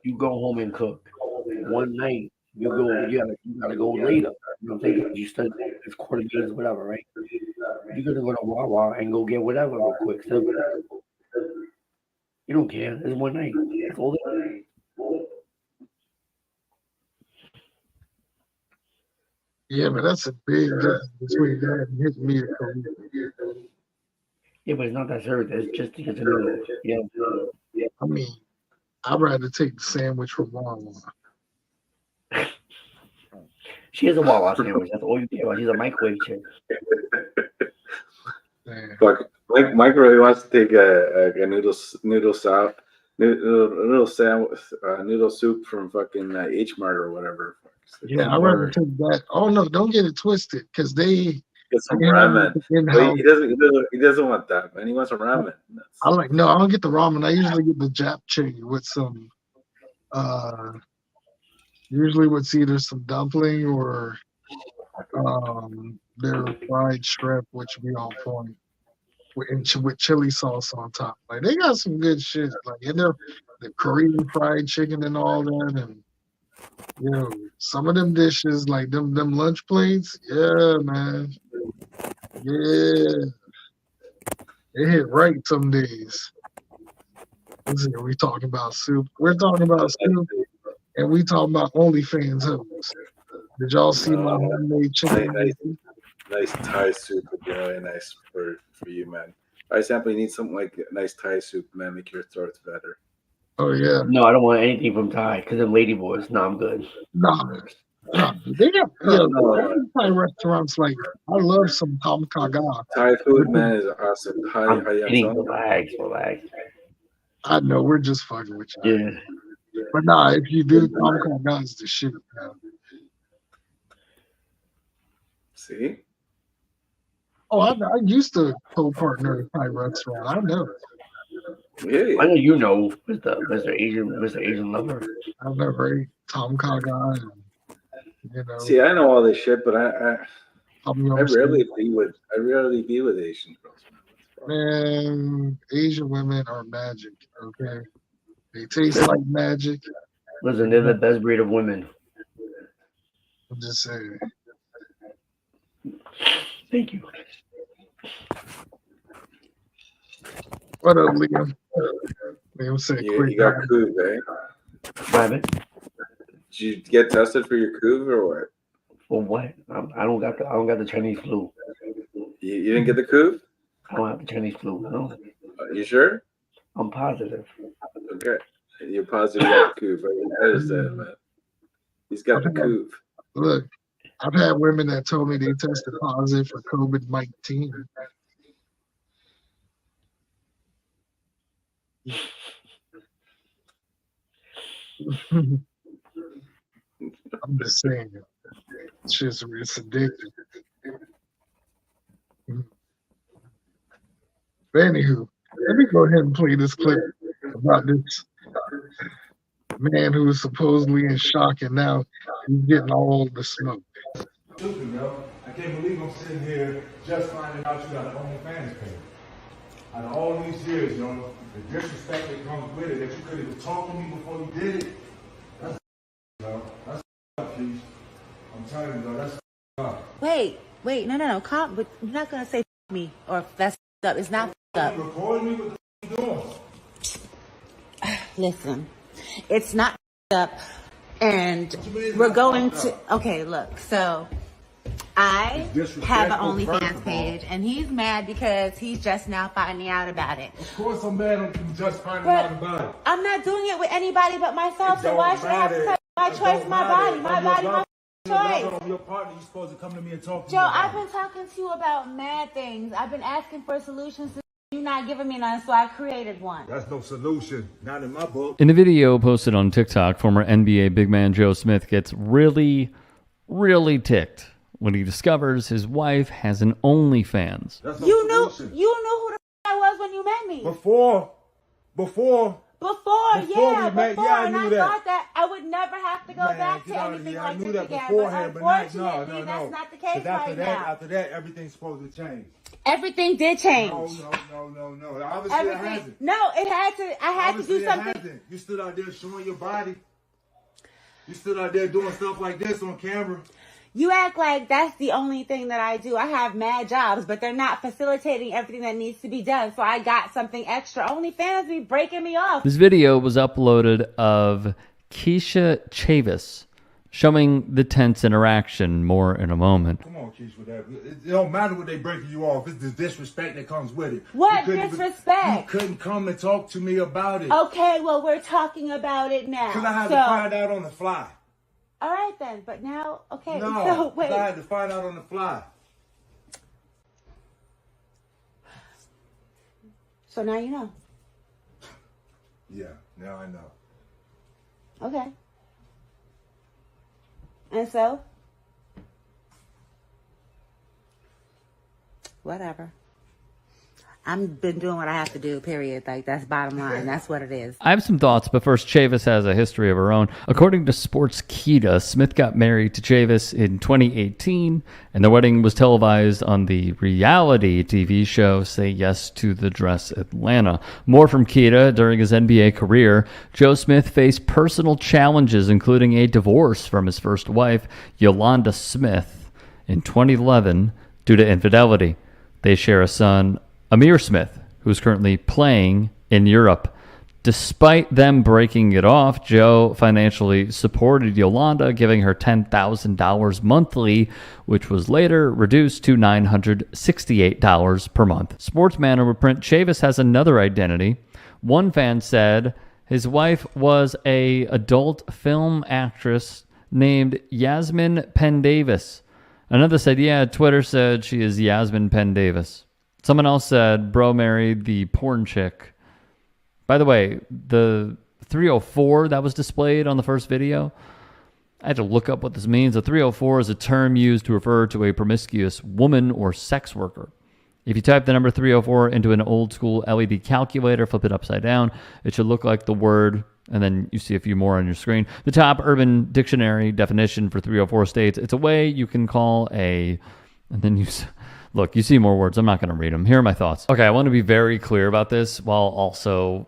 You go home and cook. One night you gotta go later. You know what I'm saying? 'Cause you study it's quarter games, whatever, right? You're gonna go to Wawa and go get whatever real quick. So you don't care. It's one night. That's all it is. yeah, but that's a big difference between that and hitting me a career. Yeah, but it's not that serious. It's just to get to know. Yeah. I mean, I'd rather take the sandwich from Wawa. She is a Wawa sandwich. That's all you care about. She's a microwave chick. Fuck, Mike really wants to take a noodle soup from fucking H Mart or whatever. Yeah, I'd rather take that. Oh no, don't get it twisted, because they get some have ramen. in-house. He doesn't want that, man. He wants a ramen. I don't get the ramen. I usually get the japchae with some usually what's either some dumpling or their fried shrimp, which be on point with chili sauce on top. Like they got some good shit. Like in there, the Korean fried chicken and all that, and you know some of them dishes like them lunch plates. Yeah, man. Yeah, it hit right some days. Let's see, we talking about soup. We're talking about soup, and we talking about OnlyFans hoes. Did y'all see my homemade chicken? Nice Thai soup would be really nice for you, man. I simply need something like nice Thai soup, man. Make your throats better. Oh yeah. No, I don't want anything from Thai because them lady boys. No, I'm good. No, they got Thai restaurants like I love some Tom Kha Ga. Thai food, man, is awesome. Relax. I know we're just fucking with you. Yeah. But nah, if you do, Tom Kha Ga is the shit, man. See? Oh, I used to co-partner at Thai restaurant. I know. Yeah. I know you know, Mr. Asian lover. I never ate Tom Kha Gai, See, I know all this shit, but I Tom rarely be with Asian girls. Man, Asian women are magic. Okay, they taste like magic. Listen, they're the best breed of women. I'm just saying. Thank you. What up, Liam? Liam said, You got couve, eh? Rabbit. Did you get tested for your couve or what? For what? I don't got the Chinese flu. You didn't get the couve? I don't have the Chinese flu. No. You sure? I'm positive. Okay. You're positive you got the couve. I understand, man. He's got the couve. Look, I've had women that told me they tested positive for COVID-19. I'm just saying, it's addictive. But anywho, let me go ahead and play this clip about this man who was supposedly in shock and now he's getting all the smoke. I can't believe I'm sitting here just finding out you got an OnlyFans page. Out of all these years, the disrespect that comes with it, that you could have talked to me before you did it, that's that's Keith. I'm telling you, that's up. Wait, no. But you're not gonna say me or that's up. It's not up. Recording me, what the you doing? Listen, it's not up, and we're going to. Okay, look. So I have an OnlyFans page, and he's mad because he's just now finding out about it. Of course, I'm mad. I'm just finding out about it. I'm not doing it with anybody but myself. So why should I have to tell my choice, my body, my choice? Your partner, you're supposed to come to me and talk to Joe, me. I've been talking to you about mad things. I've been asking for solutions. You're not giving me none, so I created one. That's no solution. Not in my book. In a video posted on TikTok, former NBA big man Joe Smith gets really, really ticked when he discovers his wife has an OnlyFans. You knew who the I was when you met me. Before, yeah, I knew that. Thought that I would never have to go back to anything like I knew this that again. beforehand, But but unfortunately, that's not the case right now. After that, everything's supposed to change. Everything did change. No. Obviously, it hasn't. No, it had to. I had to do something. Hasn't. You stood out there showing your body. You stood out there doing stuff like this on camera. You act like that's the only thing that I do. I have mad jobs, but they're not facilitating everything that needs to be done. So I got something extra. OnlyFans be breaking me off. This video was uploaded of Keisha Chavis showing the tense interaction. More in a moment. Come on, Keisha, with that. It don't matter what they breaking you off. It's the disrespect that comes with it. What disrespect? You couldn't come and talk to me about it. Okay, well, we're talking about it now. Because I had to find out on the fly. All right, then. But now, okay. No, so, wait. I had to find out on the fly. So now you know. Yeah, now I know. Okay. And so? Whatever. I've been doing what I have to do, period. Like, that's bottom line. That's what it is. I have some thoughts, but first, Chavis has a history of her own. According to Sportskeeda, Smith got married to Chavis in 2018, and the wedding was televised on the reality TV show Say Yes to the Dress Atlanta. More from Keeda. During his NBA career, Joe Smith faced personal challenges, including a divorce from his first wife, Yolanda Smith, in 2011 due to infidelity. They share a son, Amir Smith, who's currently playing in Europe. Despite them breaking it off, Joe financially supported Yolanda, giving her $10,000 monthly, which was later reduced to $968 per month. Sportsman would print Chavis has another identity. One fan said his wife was a adult film actress named Yasmin Penn-Davis. Another said, yeah, Twitter said she is Yasmin Penn-Davis. Someone else said, bro married the porn chick. By the way, the 304 that was displayed on the first video, I had to look up what this means. A 304 is a term used to refer to a promiscuous woman or sex worker. If you type the number 304 into an old school LED calculator, flip it upside down, it should look like the word, and then you see a few more on your screen. The top Urban Dictionary definition for 304 states, it's a way you can call a, and then you, look, you see more words. I'm not going to read them. Here are my thoughts. Okay, I want to be very clear about this while also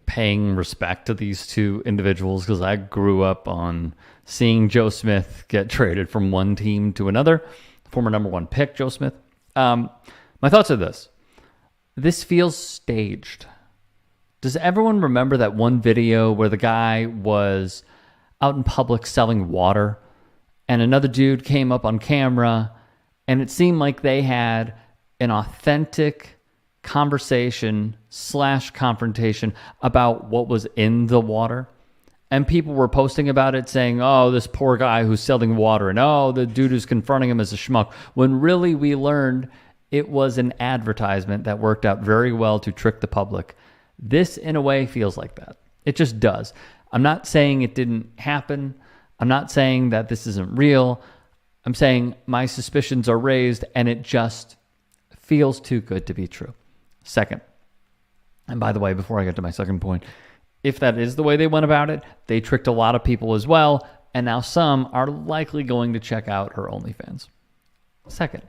paying respect to these two individuals, because I grew up on seeing Joe Smith get traded from one team to another. Former number one pick, Joe Smith. My thoughts are this. This feels staged. Does everyone remember that one video where the guy was out in public selling water and another dude came up on camera and it seemed like they had an authentic conversation / confrontation about what was in the water? And people were posting about it saying, oh, this poor guy who's selling water, and oh, the dude who's confronting him is a schmuck. When really we learned it was an advertisement that worked out very well to trick the public. This, in a way, feels like that. It just does. I'm not saying it didn't happen. I'm not saying that this isn't real. I'm saying my suspicions are raised, and it just feels too good to be true. Second, and by the way, before I get to my second point, if that is the way they went about it, they tricked a lot of people as well, and now some are likely going to check out her OnlyFans. Second,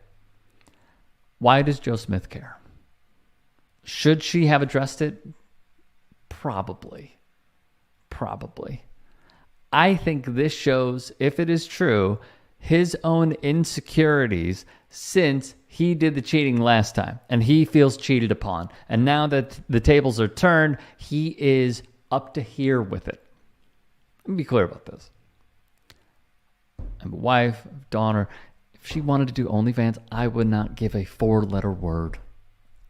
why does Joe Smith care? Should she have addressed it? Probably. I think this shows, if it is true, his own insecurities since he did the cheating last time and he feels cheated upon. And now that the tables are turned, he is up to here with it. Let me be clear about this. I'm a wife, daughter. If she wanted to do OnlyFans, I would not give a 4-letter word.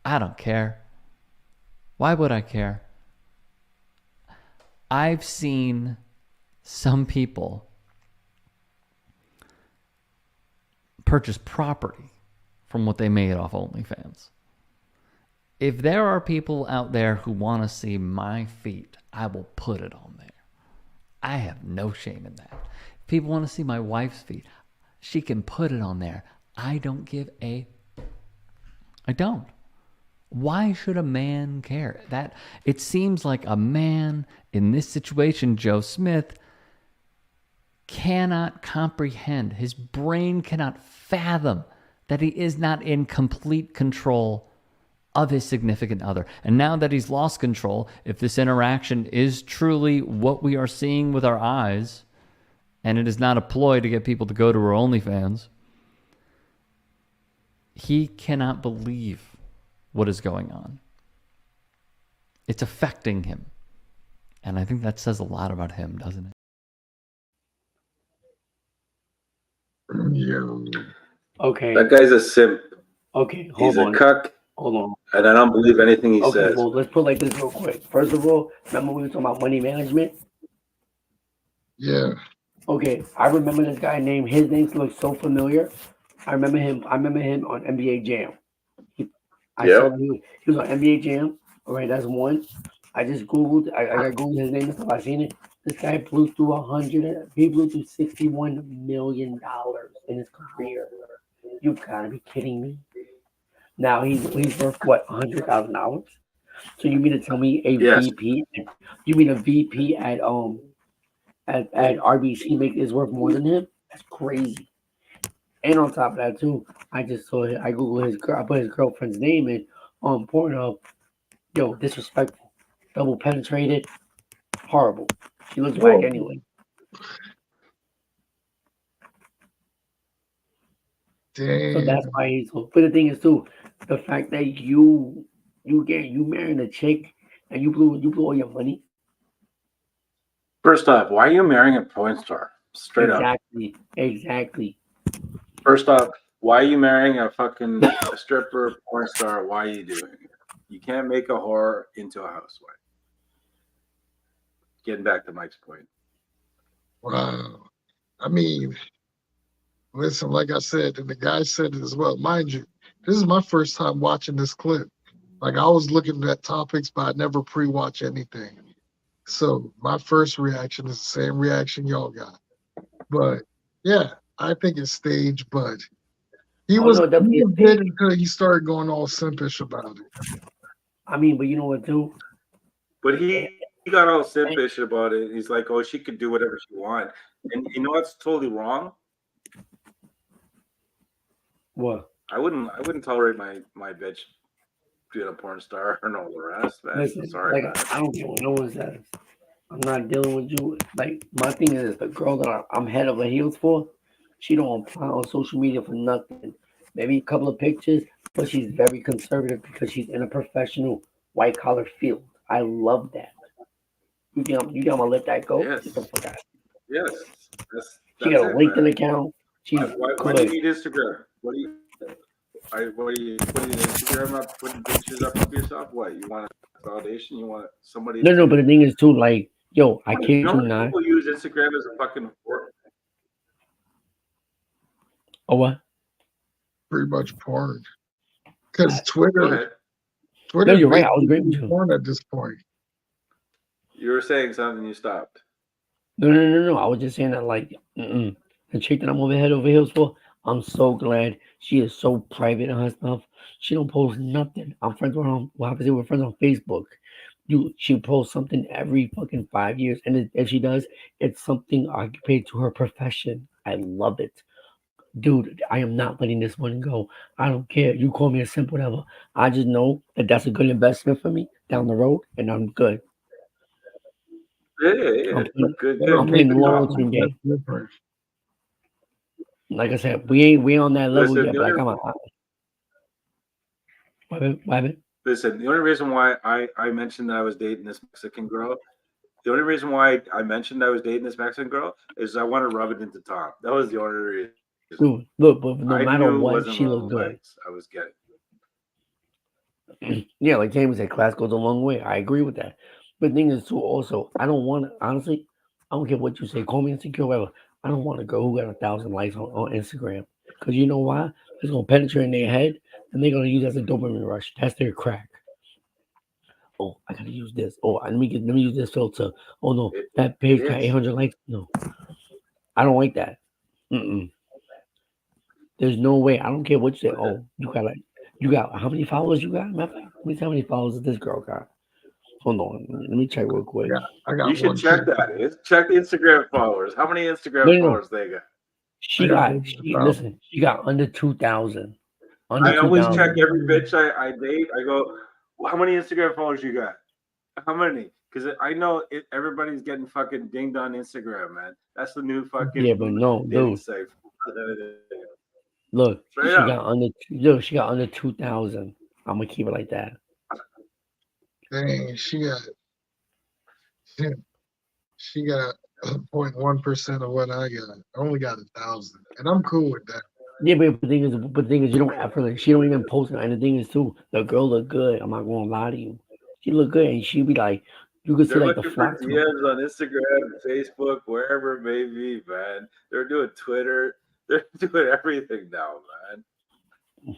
I don't care. Why would I care? I've seen some people purchase property from what they made off OnlyFans. If there are people out there who want to see my feet, I will put it on there. I have no shame in that. If people want to see my wife's feet, she can put it on there. I don't. Why should a man care? That it seems like a man in this situation, Joe Smith, cannot comprehend. His brain cannot fathom that he is not in complete control of his significant other. And now that he's lost control, if this interaction is truly what we are seeing with our eyes, and it is not a ploy to get people to go to her OnlyFans, he cannot believe what is going on. It's affecting him. And I think that says a lot about him, doesn't it? Yeah. Okay. That guy's a simp. Okay, He's hold on. a cuck. Hold on. And I don't believe anything he Okay, says. well, let's put like this real quick. First of all, remember we were talking about money management? Yeah. Okay, I remember this guy named, his name looks so familiar. I remember him on NBA Jam. I saw that he was on NBA Jam. All right, that's one. I just Googled, I Googled his name and stuff. I seen it. This guy blew through $61 million in his career. You gotta be kidding me. Now he's worth what, $100,000? So you mean to tell me a VP? You mean a VP at RBC is worth more than him? That's crazy. And on top of that too, I just saw it. I googled his girl. I put his girlfriend's name in on Pornhub. Yo, disrespectful, double penetrated, horrible. She looks whack anyway. Damn. So that's why he's. But the thing is too, the fact that you marrying a chick and you blew all your money. First off, why are you marrying a porn star? Straight up. Exactly. First off, why are you marrying a stripper porn star? Why are you doing it? You can't make a whore into a housewife. Getting back to Mike's point. Wow. I mean, listen, like I said, and the guy said it as well. Mind you, this is my first time watching this clip. Like, I was looking at topics, but I never pre-watch anything. So my first reaction is the same reaction y'all got. But yeah, I think it's staged. But he Oh was, no, he definitely was a good thing. until he started going all simpish about it. I mean, but you know what too? But he got all simpish about it. He's like, oh, she could do whatever she want. And you know what's totally wrong? What? I wouldn't tolerate my bitch being a porn star and all the rest, man. Listen, Sorry, like man. I don't care what no one says. I'm not dealing with you. Like my thing is, the girl that I'm head over heels for, she don't apply on social media for nothing. Maybe a couple of pictures, but she's very conservative because she's in a professional white collar field. I love that. You got my let that go. Get the Yes, fuck out. yes, She got that's a it, LinkedIn man. account. She's Why do you good. need Instagram? What do you putting Instagram up, putting pictures up of yourself? What you want validation? You want somebody No, no, to? but the thing is too, like, yo, I You kid know you how many not. people use Instagram as a fucking Oh what? Pretty much porn. Because Go Twitter, ahead. No, Twitter's you're right. I was agreeing with basically you. porn at this point. You were saying something. You stopped. No. I was just saying that, like, the chick that I'm head over heels for, I'm so glad she is so private in her stuff. She don't post nothing. I'm friends with her. Well, obviously, we're friends on Facebook. She posts something every fucking 5 years, and if she does, it's something occupied to her profession. I love it, dude. I am not letting this one go. I don't care. You call me a simp, whatever. I just know that that's a good investment for me down the road, and I'm good. Yeah. I'm playing, Good, Better I'm good, take playing good, the good it long off. call. term That's game. different. Like I said, we ain't on that level Listen, yet, but I got my what? listen. The only reason why I mentioned that I was dating this Mexican girl, the only reason why I mentioned I was dating this Mexican girl is I want to rub it into Tom. That was the only reason. Dude, look, but no I matter knew it what, wasn't she looked little good. legs I was getting. Yeah, like James said, class goes a long way. I agree with that. But the thing is, too, also, I don't want to, honestly, I don't care what you say, call me insecure, whatever. I don't want to go who got 1,000 likes on Instagram. Because you know why? It's going to penetrate in their head, and they're going to use that as a dopamine rush. That's their crack. Oh, I got to use this. Oh, let me use this filter. Oh, no, that It page got is. 800 likes. No, I don't like that. Mm-mm. There's no way. I don't care what you say. Oh, you got how many followers you got? Matter of fact, let me see how many followers this girl got. Hold on, let me check real quick. I You got should one check too. that. Check the Instagram followers. How many No, Instagram no. followers they got? I She got got one she about listen. She got under 2,000. Under I two always check thousand. every bitch I date. I go, well, how many Instagram followers you got? How many? Because I know everybody's getting fucking dinged on Instagram, man. That's the new Yeah, fucking but no, dating dude. site. Look, Straight up. she got under 2,000. I'm gonna keep it like that. dang, she, she got 0.1% of what I got. I only got 1,000. And I'm cool with that. Yeah, but the thing is, you don't effort. She don't even post it. And the thing is, too, the girl look good. I'm not gonna lie to you. She look good, and she be like, you could see They're like the looking for flock to her. DMs on Instagram, Facebook, wherever it may be, man. They're doing Twitter. They're doing everything now, man.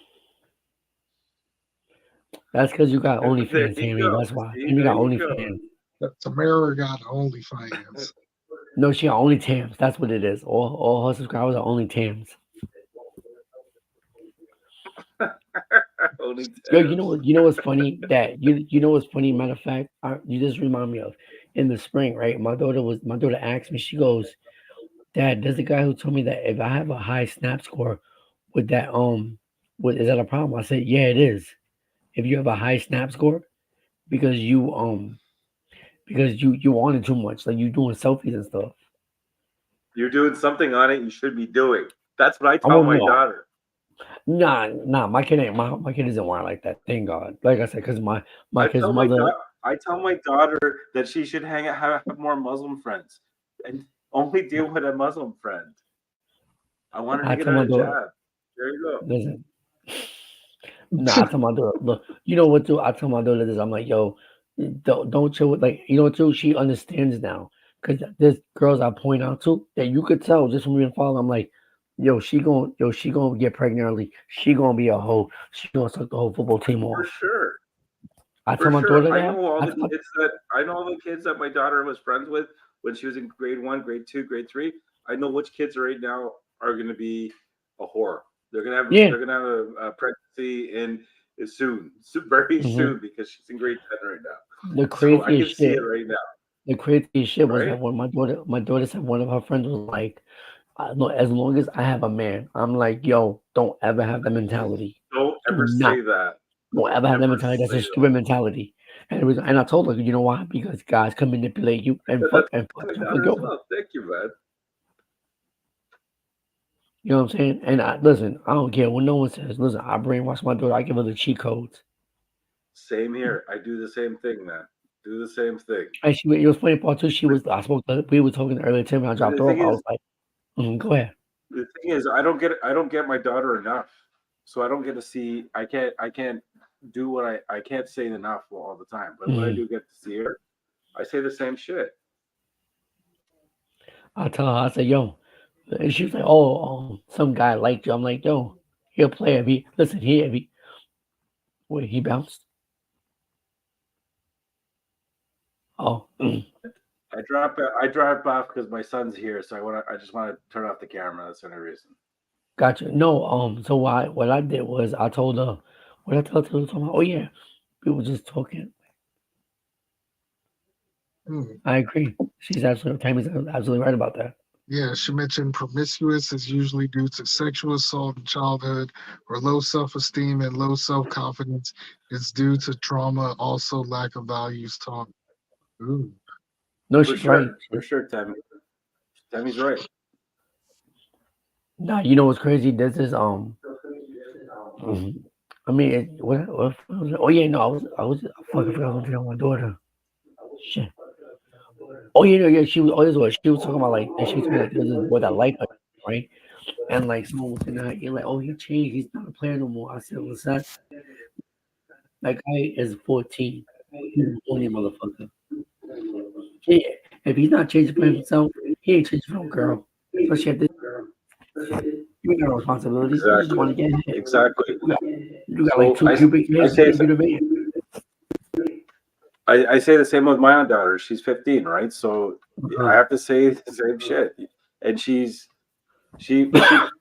That's because you got There OnlyFans, you Tammy. go. That's why. See, And you there got you go. OnlyFans. Tamara got OnlyFans. No, she got only Tams. That's what it is. All her subscribers are only Tams. Only Yo, tabs. you know what's funny? That you know what's funny? Matter of fact, you just remind me of in the spring, right? My daughter asked me. She goes, "Dad, there's a guy who told me that if I have a high snap score, would that is that a problem?" I said, "Yeah, it is. If you have a high snap score because you want it too much, like you doing selfies and stuff." You're doing something on it you should be doing. That's what I I tell won't my know. daughter. Nah. My kid ain't my kid isn't wired like that. Thank God. Like I said, because my I kid's tell mother. I tell my daughter that she should have more Muslim friends and only deal with a Muslim friend. I want her to I get tell her my a daughter, jab. There you go. listen. Nah, I tell my daughter, look, you know what, too? I tell my daughter this. I'm like, yo, don't chill with, like, you know what, too? She understands now. Because there's girls I point out to that you could tell just from being followed. I'm like, she gonna get pregnant early. She gonna be a hoe. She gonna suck the whole football team For off. sure. I For tell my sure. daughter that. I tell I know all the kids that my daughter was friends with when she was in grade 1, grade 2, grade 3. I know which kids right now are going to be a whore. They're gonna have Yeah. they're gonna have a pregnancy in soon, very soon, because she's in grade 10 right now. The So I can craziest see shit. it right now, The craziest shit was right? that when my daughter said one of her friends was like, as long as I have a man, I'm like, yo, don't ever have that mentality. Don't Do ever not. say that. Don't ever have that Ever mentality. That's say a that. stupid mentality. And I told her, you know why? Because guys can manipulate you and fuck My you daughter as over. well. Thank you, man. You know what I'm saying? And listen, I don't care what no one says. Listen, I brainwash my daughter. I give her the cheat codes. Same here. I do the same thing, man. Do the same thing. And it was funny part too. We were talking earlier today when I dropped The her off. thing I is, was like, go ahead. the thing is, I don't get my daughter enough, so I don't get to see. I can't do what I can't say enough all the time. But when I do get to see her, I say the same shit. I tell her, I said, yo, and she was like, oh, some guy liked you. I'm like, yo, he'll play if he listen here. If he wait, he bounced. Oh, I drive off because my son's here, so I just want to turn off the camera. That's the only reason. gotcha. No, so what I did was I told her, what I told her, oh yeah, we were just talking. I agree. Tammy's absolutely right about that. Yeah, she mentioned promiscuous is usually due to sexual assault in childhood, or low self-esteem and low self-confidence is due to trauma, also lack of values taught. Ooh. No, For she's sure, right. for sure, Tammy. Tammy's right. Nah, you know what's crazy? This is I mean, what was it? Oh yeah, no, I fucking forgot what I was telling my daughter. Shit. Oh yeah, no, yeah, she was. Oh, this was she was talking about like, and she was talking like, there's this boy that like her, right? And like someone was in that, you're like, oh, he changed. He's not a player no more. I said, what's that? That guy is 14. He's a horny motherfucker. If he's not changing for himself, he ain't changing for no girl. Especially at this, you ain't got no responsibilities. You just want to get hit. Exactly. You got like two pubic hairs. You can't do the man. I say the same with my own daughter. She's 15, right? So I have to say the same shit. And she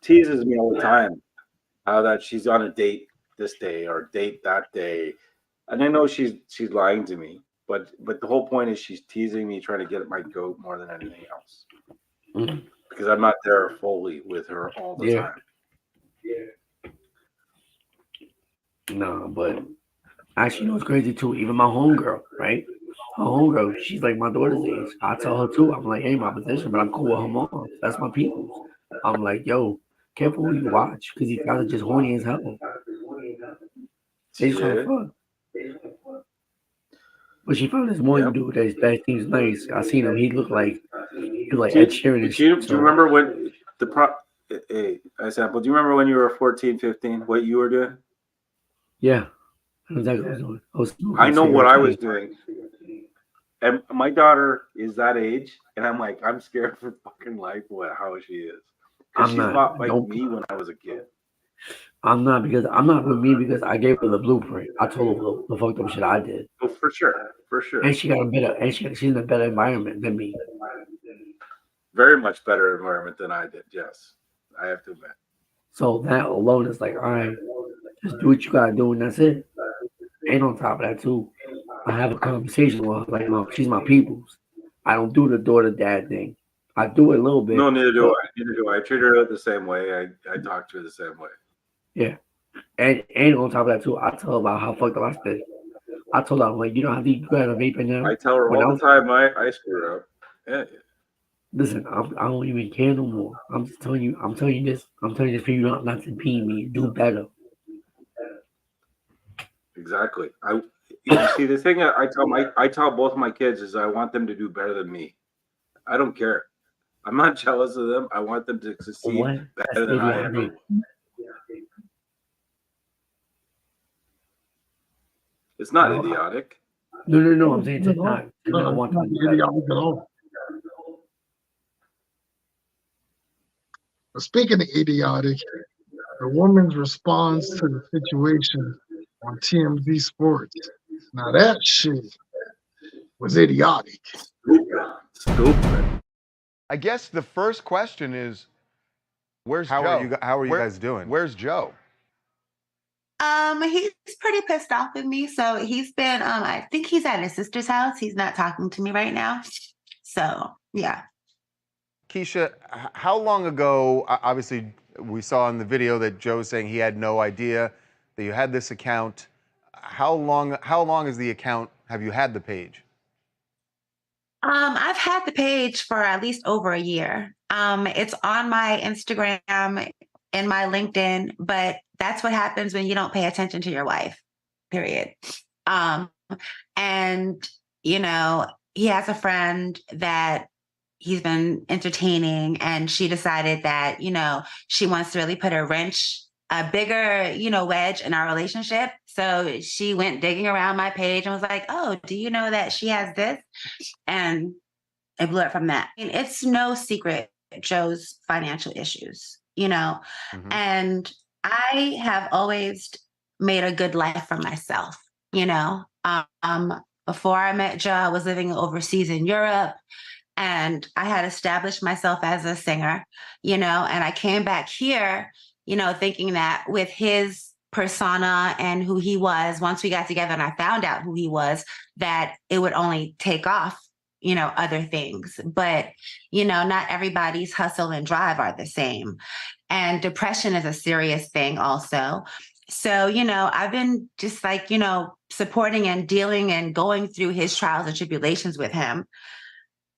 teases me all the time how that she's on a date this day or date that day. And I know she's lying to me, but the whole point is she's teasing me, trying to get at my goat more than anything else. Because I'm not there fully with her all the time. No, but actually, you know what's crazy too? Even my homegirl, right? Her homegirl, she's like my daughter's age. I tell her too. I'm like, hey, my position, but I'm cool with her mom. That's my people. I'm like, yo, careful who you watch, because these guys are just horny as hell. They just trying to fuck. But she found this one dude that seems nice. I seen him. He looked like Ed Sheeran and shit. Do you remember when hey, example, do you remember when you were 14, 15, what you were doing? Yeah. Exactly what I was doing. I know what I was doing. And my daughter is that age, and I'm like, I'm scared for fucking life how she is. Because she's not like me when I was a kid. I'm not with me because I gave her the blueprint. I told her the fucked up shit I did. Oh, for sure. And she got she's in a better environment than me. Very much better environment than I did, yes. I have to admit. So that alone is like, all right, just do what you gotta do and that's it. And on top of that too, I have a conversation with her like, no, she's my people's. I don't do the daughter dad thing. I do it a little bit. No, neither do I. I treat her the same way. I talk to her the same way. Yeah. And on top of that too, I tell her about how fucked up I stay. I told her, I'm like, you know how you got a vape in now? I tell her all the time I screw up. Yeah. Listen, I don't even care no more. I'm telling you this for you not to pee me. Do better. Exactly. You see, the thing I tell both of my kids is I want them to do better than me. I don't care. I'm not jealous of them. I want them to succeed better than I ever will. It's not idiotic. No. I'm saying it's not. I want them to do better. Speaking of idiotic, the woman's response to the situation on TMZ Sports. Now that shit was idiotic. Stupid. I guess the first question is, where's How Joe? are you guys doing? Where's Joe? He's pretty pissed off with me. So he's been, I think he's at his sister's house. He's not talking to me right now. So yeah. Keisha, how long ago, obviously we saw in the video that Joe's saying he had no idea that you had this account. How long is the account, have you had the page? I've had the page for at least over a year. It's on my Instagram and my LinkedIn, but that's what happens when you don't pay attention to your wife, period. And, you know, he has a friend that he's been entertaining, and she decided that, you know, she wants to really put a bigger, you know, wedge in our relationship. So she went digging around my page and was like, oh, do you know that she has this? And it blew up from that. And it's no secret Joe's financial issues, you know, and I have always made a good life for myself, you know. Before I met Joe, I was living overseas in Europe, and I had established myself as a singer, you know, and I came back here, you know, thinking that with his persona and who he was, once we got together and I found out who he was, that it would only take off, you know, other things. But, you know, not everybody's hustle and drive are the same. And depression is a serious thing also. So, you know, I've been just like, you know, supporting and dealing and going through his trials and tribulations with him.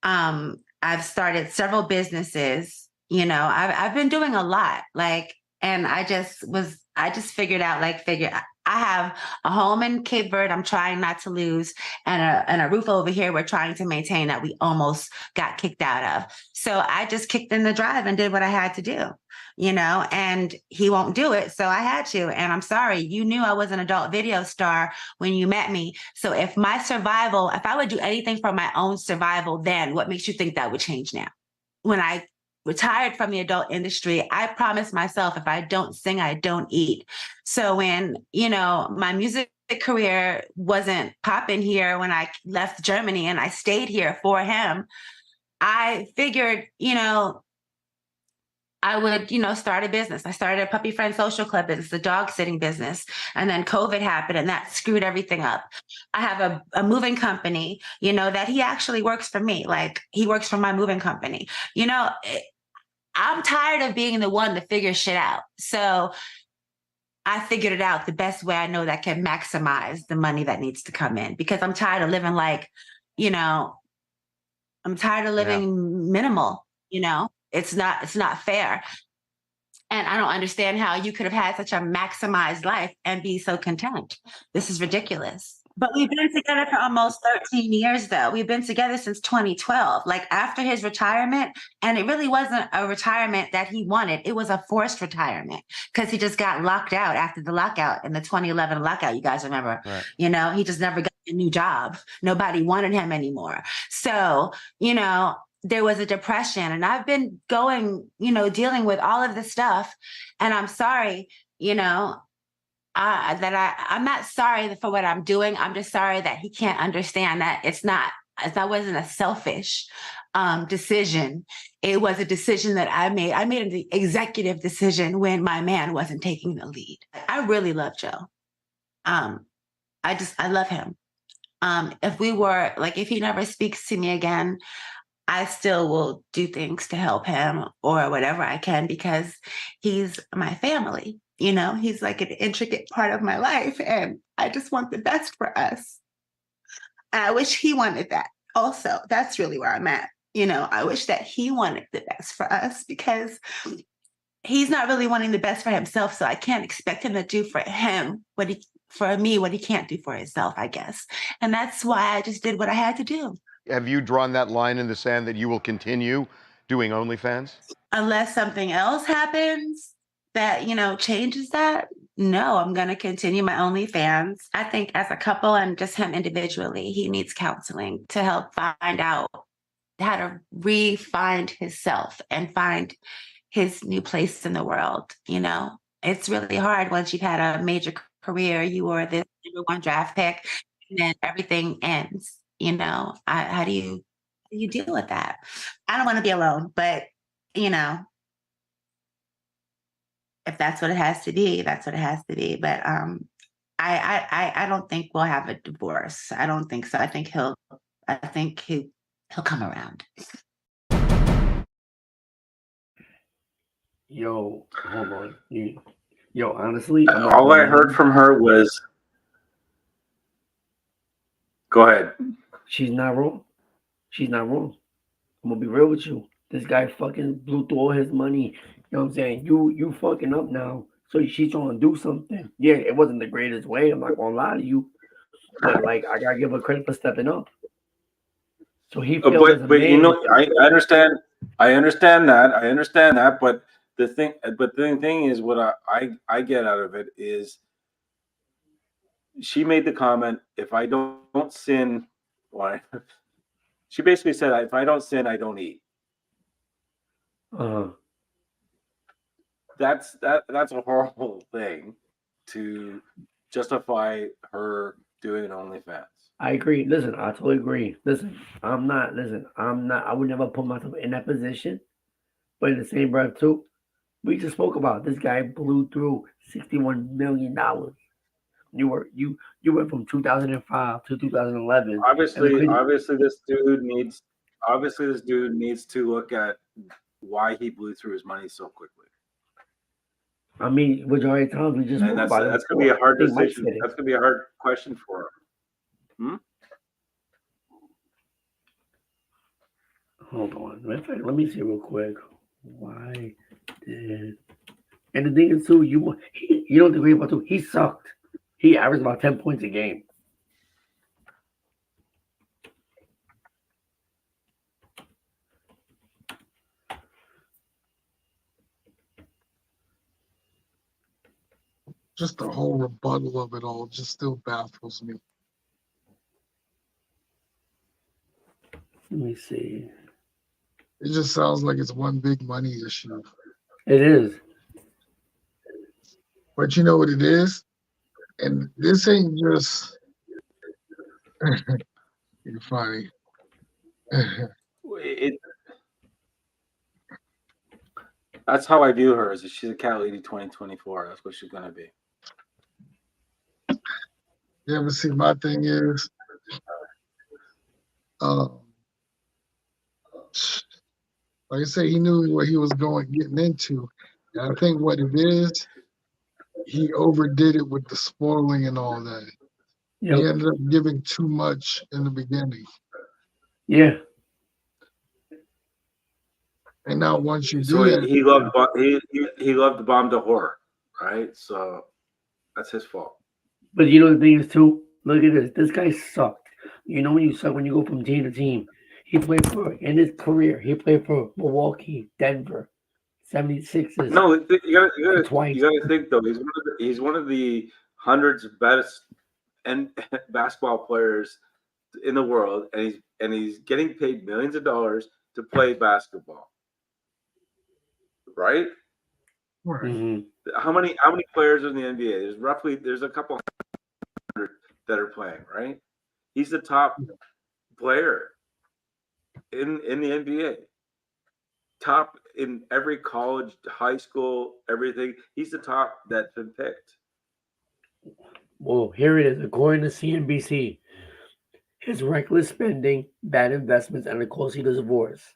I've started several businesses, you know, I've been doing a lot, like, and I just figured out, I have a home in Cape Verde I'm trying not to lose, and a roof over here we're trying to maintain that we almost got kicked out of. So I just kicked in the drive and did what I had to do, you know, and he won't do it. So I had to, and I'm sorry, you knew I was an adult video star when you met me. So if I would do anything for my own survival, then what makes you think that would change now? When I retired from the adult industry, I promised myself, if I don't sing, I don't eat. So when, you know, my music career wasn't popping here when I left Germany and I stayed here for him, I figured, you know, I would, you know, start a business. I started a puppy friend social club business, a dog sitting business. And then COVID happened and that screwed everything up. I have a moving company, you know, that he actually works for me. Like, he works for my moving company. You know, I'm tired of being the one to figure shit out. So I figured it out the best way I know that can maximize the money that needs to come in, because I'm tired of living like, you know, I'm tired of living minimal, you know. It's not fair. And I don't understand how you could have had such a maximized life and be so content. This is ridiculous. But we've been together for almost 13 years, though. We've been together since 2012, like after his retirement. And it really wasn't a retirement that he wanted. It was a forced retirement because he just got locked out after the lockout in the 2011 lockout. You guys remember, you know, he just never got a new job. Nobody wanted him anymore. So, you know, there was a depression, and I've been going, you know, dealing with all of this stuff. And I'm sorry, you know, I'm not sorry for what I'm doing. I'm just sorry that he can't understand that that wasn't a selfish decision. It was a decision that I made. I made an executive decision when my man wasn't taking the lead. I really love Joe. I love him. If he never speaks to me again, I still will do things to help him or whatever I can, because he's my family. You know, he's like an intricate part of my life, and I just want the best for us. And I wish he wanted that also. That's really where I'm at. You know, I wish that he wanted the best for us, because he's not really wanting the best for himself. So I can't expect him to do for me what he can't do for himself, I guess. And that's why I just did what I had to do. Have you drawn that line in the sand that you will continue doing OnlyFans? Unless something else happens that, you know, changes that, no, I'm going to continue my OnlyFans. I think as a couple and just him individually, he needs counseling to help find out how to re-find himself and find his new place in the world. You know, it's really hard once you've had a major career. You were this number one draft pick, and then everything ends. You know, how do you you do with that? I don't want to be alone, but you know, if that's what it has to be, that's what it has to be. But I don't think we'll have a divorce. I don't think so. I think he'll come around. Yo, hold on. Yo, honestly, I'm not All I gonna heard lie. from her was, "Go ahead." She's not wrong. She's not wrong. I'm gonna be real with you. This guy fucking blew through all his money. You know what I'm saying? You fucking up now. So she's trying to do something. Yeah, it wasn't the greatest way. I'm not gonna lie to you. But like I gotta give her credit for stepping up. So he feels as a But you man. know, I understand. I understand that. I understand that. But the thing is, what I get out of it is, she made the comment, "If I don't sin, why?" She basically said, "If I don't sin, I don't eat." That's a horrible thing to justify her doing an OnlyFans. I agree. Listen, I totally agree. Listen, I would never put myself in that position. But in the same breath too, we just spoke about this guy blew through $61 million. You went from 2005 to 2011. And the crazy, Obviously, this dude needs to look at why he blew through his money so quickly. I mean, majority of times we just And spoke about it that's gonna be before. a hard I think Mike decision. said it. That's gonna be a hard question for her. Hold on. In fact, let me see real quick. Why did? And the thing is too, you know what the great about too? He sucked. He averaged about 10 points a game. Just the whole rebuttal of it all just still baffles me. Let me see. It just sounds like it's one big money issue. It is. But you know what it is? And this ain't just you're funny. That's how I view her. Is that she's a cat lady 2024. That's what she's gonna be. Yeah, but see, my thing is, like I say, he knew what he was getting into. And I think what it is, he overdid it with the spoiling and all that. Yep. He ended up giving too much in the beginning. Yeah. And now once you So do that, he loved to bomb the whore, right? So that's his fault. But you know the thing is too, look at this. This guy sucked. You know when you suck when you go from team to team. He played for in his career. He played for Milwaukee, Denver, 76ers. No, you twice. gotta think though. He's one of the hundreds of best and basketball players in the world, and he's getting paid millions of dollars to play basketball, right? Mm-hmm. How many players are in the NBA? There's a couple hundred that are playing, right? He's the top player in the NBA. Top in every college, high school, everything. He's the top that's been picked. Well, here it is. According to CNBC, his reckless spending, bad investments, and the costly divorce.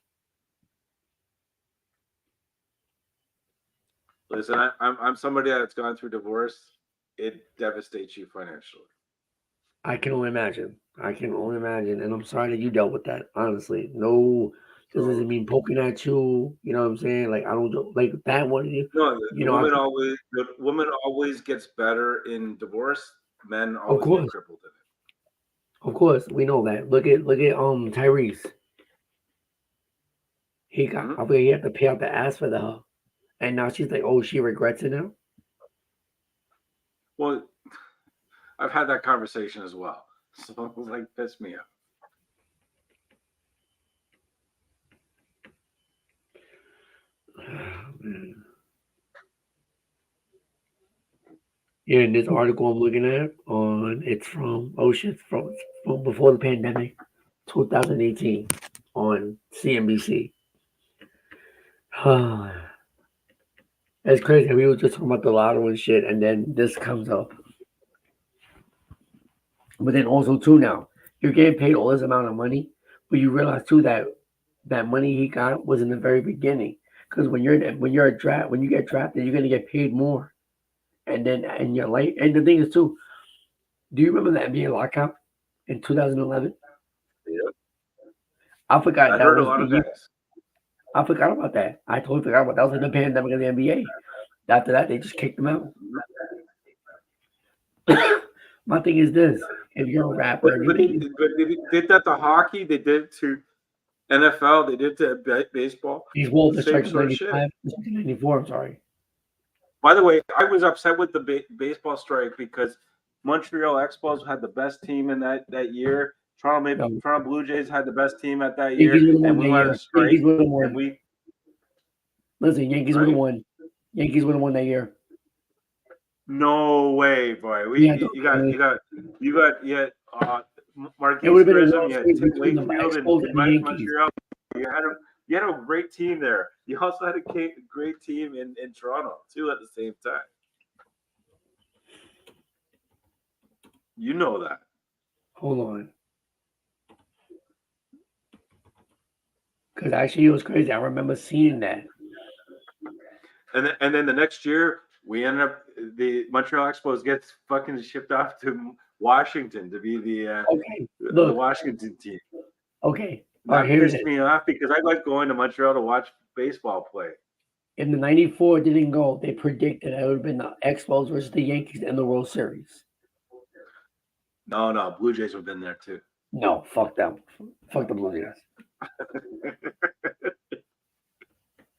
Listen, I'm somebody that's gone through divorce. It devastates you financially. I can only imagine. And I'm sorry that you dealt with that. Honestly, no, this doesn't mean poking at you. You know what I'm saying? Like I don't like that one. No, You know, the woman always gets better in divorce. Men always get crippled in it. Of course, we know that. Look at Tyrese. He got I think he had to pay out the ass for the and now she's like, oh, she regrets it now. Well, I've had that conversation as well. So it was like piss me off. Yeah, in this article I'm looking at it's from from before the pandemic, 2018. on CNBC. It's crazy. We were just talking about the lotto and shit, and then this comes up. But then also too now, you're getting paid all this amount of money, but you realize too that that money he got was in the very beginning. Because when you get drafted, you're gonna get paid more. And then and you're late. And the thing is too, do you remember the NBA lockout in 2011? Yeah. I forgot I that heard a was lot the of year. guys. I forgot about that. I totally forgot about that. That was like the pandemic of the NBA. After that, they just kicked them out. My thing is this: if you're a rapper, But they did that to hockey. They did it to NFL. They did it to baseball. he's Wolf, the Same strike was sort of shit. 95, 94. I'm sorry. By the way, I was upset with the baseball strike because Montreal Expos had the best team in that year. Toronto Blue Jays had the best team at that year, Yankees would have and won we that went on year. a strike. Yankees would have And won. we Listen, Yankees would have won. Yankees would have won that year. no way, boy. Yeah, You got it Marquise would have been a Grissom, World you had Series Tim between the Wakefield and Expos and the Yankees. Montreal. You had a great team there. You also had a great team in Toronto too at the same time. You know that. Hold on. Because actually, it was crazy. I remember seeing that. And then the next year, we ended up the Montreal Expos gets fucking shipped off to Washington to be the Washington team. Okay. That All right, here it pissed is. me off because I like going to Montreal to watch baseball play. If the 94 didn't go, they predicted it would have been the Expos versus the Yankees in the World Series. No, Blue Jays would have been there too. No, fuck them. Fuck the Blue Jays.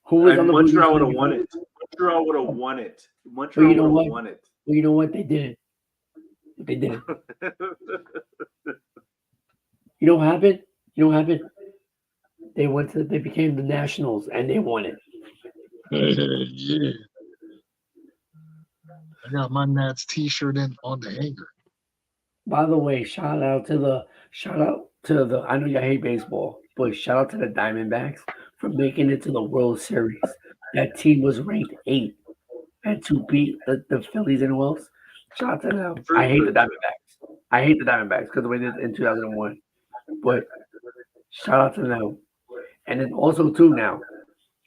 Who was on the Blue Jays? Montreal would have won it. Montreal would have won it. Well, you know would what? have won it. Well, you know what? They didn't. They didn't. You know what happened? They became the Nationals and they won it. Yeah. I got my Nats t-shirt on the hanger. By the way, shout out to the I know you hate baseball, but shout out to the Diamondbacks for making it to the World Series. That team was ranked 8th, and to beat the Phillies and who else? Shout out to them. I hate the Diamondbacks because of the way they did in 2001. But shout out to them. And then also too now.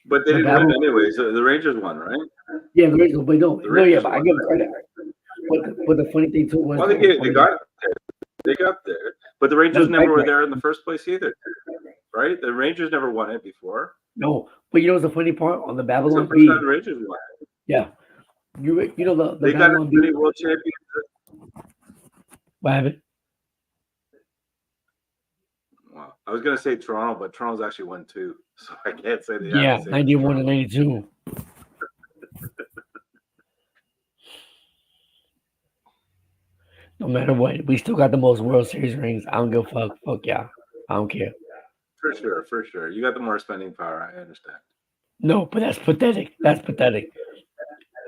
But they didn't win anyway, so the Rangers won, right? Yeah, the Rangers, but no, Rangers but I won, give them credit. But the funny thing too was they got there. But the Rangers never were there in the first place either. Right? The Rangers never won it before. No, but you know what's the funny part on the Babylon the B? first time the Rangers won it. Yeah. You know the they Babylon got B. many world champions. What happened? Wow. I was gonna say Toronto, but Toronto's actually won 2. So I can't say they Yeah, 91 and 92. No matter what, we still got the most World Series rings. I don't give a fuck. Fuck yeah. I don't care. For sure. You got the more spending power, I understand. No, but that's pathetic.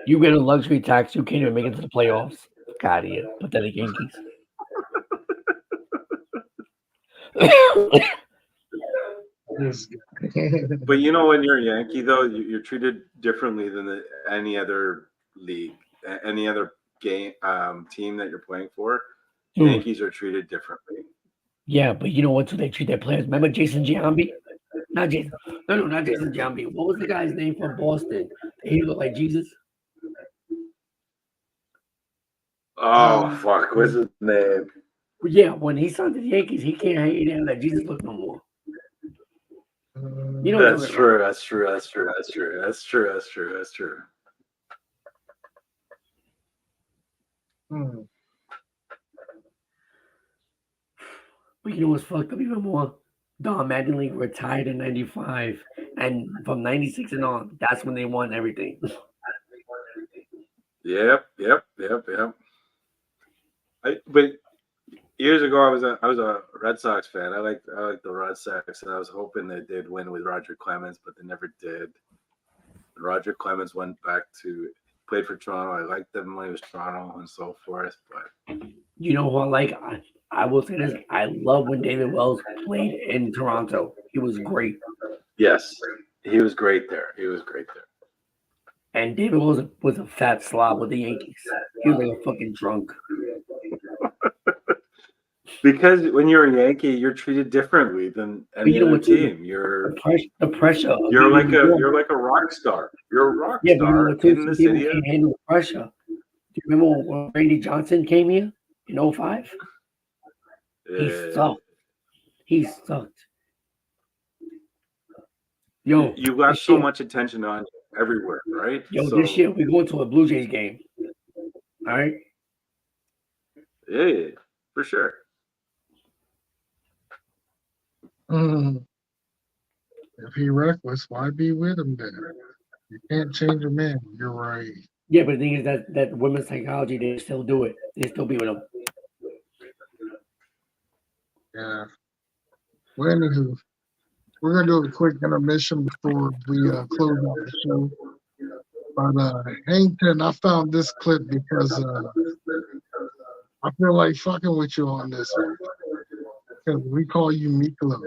You get a luxury tax, you can't even make it to the playoffs. God, yeah. Pathetic Yankees. But you know, when you're a Yankee, though, you're treated differently than any other league, any other game team that you're playing for. Yankees are treated differently. Yeah, but you know what? They treat their players. Remember Jason Giambi? Not Jason. No, not Jason Giambi. What was the guy's name from Boston? He looked like Jesus. Oh fuck! What's his name? Yeah, when he signed to the Yankees, he can't have that Jesus look no more. You know That's true. That's true. But you know what's fucked up even more? Don Mattingly retired in 95, and from 96 and on, that's when they won everything. Yep. But years ago, I was a Red Sox fan. I like the Red Sox, and I was hoping they did win with Roger Clemens, but they never did. Roger Clemens went back to played for Toronto. I liked them when he was Toronto and so forth. But you know who I like? I will say this: I love when David Wells played in Toronto. He was great. Yes, he was great there. And David Wells was a fat slob with the Yankees. He was like a fucking drunk. Because when you're a Yankee, you're treated differently than any other team. You're the pressure. You're like a rock star. You're a rock Yeah, but you know star what, too? in Some the people city. can't handle the pressure. Do you remember when Randy Johnson came here in 05? He sucked. He sucked. Yo, You got so much attention on you everywhere, right? Yo, so, this year we're going to a Blue Jays game. All right? Yeah, for sure. If he reckless, why be with him then? You can't change a man. You're right. Yeah, but the thing is that women's psychology, they still do it. They still be with him. Yeah. Well, anywho, we're gonna do a quick intermission before we close out the show. But Hankton, I found this clip because I feel like fucking with you on this one. Because we call you Miklo.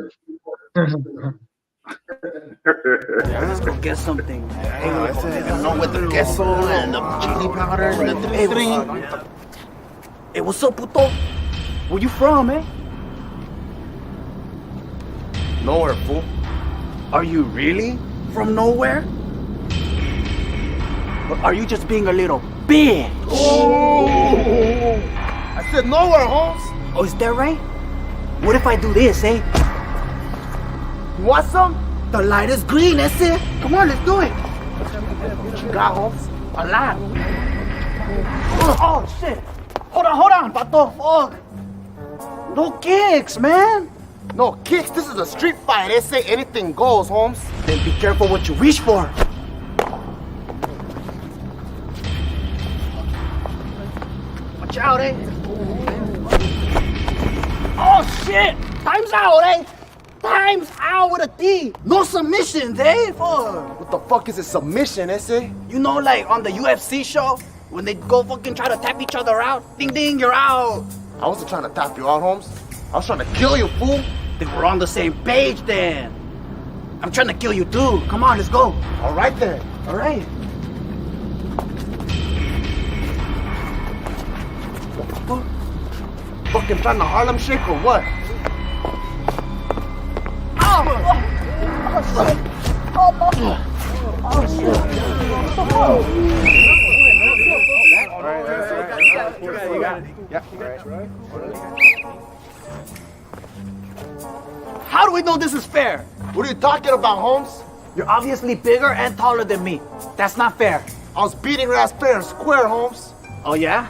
Let's go get something. No, with the queso and the chili powder and the Hey, what's up, puto? Where you from, eh? Nowhere, fool. Are you really from nowhere? Or are you just being a little bitch? Oh! I said nowhere, Holmes. Oh, is that right? What if I do this, eh? You want some? The light is green, that's it. Come on, let's do it. What you got, Holmes? A lot. Oh, shit. Hold on, pato. Fuck. No kicks, man. No kicks. This is a street fight. They say anything goes, Holmes. Then be careful what you reach for. Watch out, eh? Oh, shit. Time's out, eh? Time's out with a D. No submissions, eh? Fuck. What the fuck is a submission, ese? You know, like on the UFC show, when they go fucking try to tap each other out? Ding, ding, you're out. I wasn't trying to tap you out, Holmes. I was trying to kill you, fool. Then we're on the same page, then. I'm trying to kill you, too. Come on, let's go. All right, then. All right. What the fuck? Fucking trying to Harlem Shake or what? How do we know this is fair? What are you talking about, Holmes? You're obviously bigger and taller than me. That's not fair. I was beating her ass fair and square, Holmes. Oh, yeah?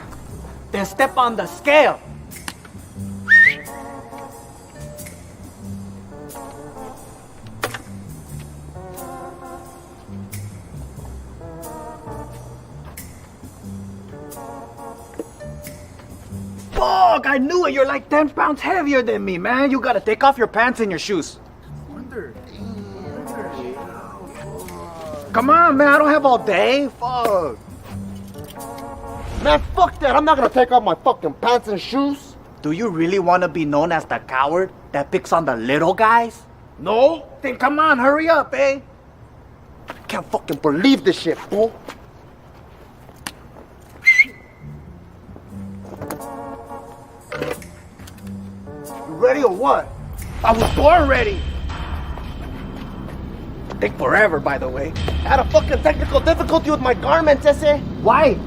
Then step on the scale. Fuck, I knew it. You're like 10 pounds heavier than me, man. You gotta take off your pants and your shoes. Come on, man. I don't have all day. Fuck. Man, fuck that. I'm not gonna take off my fucking pants and shoes. Do you really want to be known as the coward that picks on the little guys? No? Then come on, hurry up, eh? I can't fucking believe this shit, fool. You ready or what? I was born ready. Take forever, by the way. I had a fucking technical difficulty with my garments, ese. Why?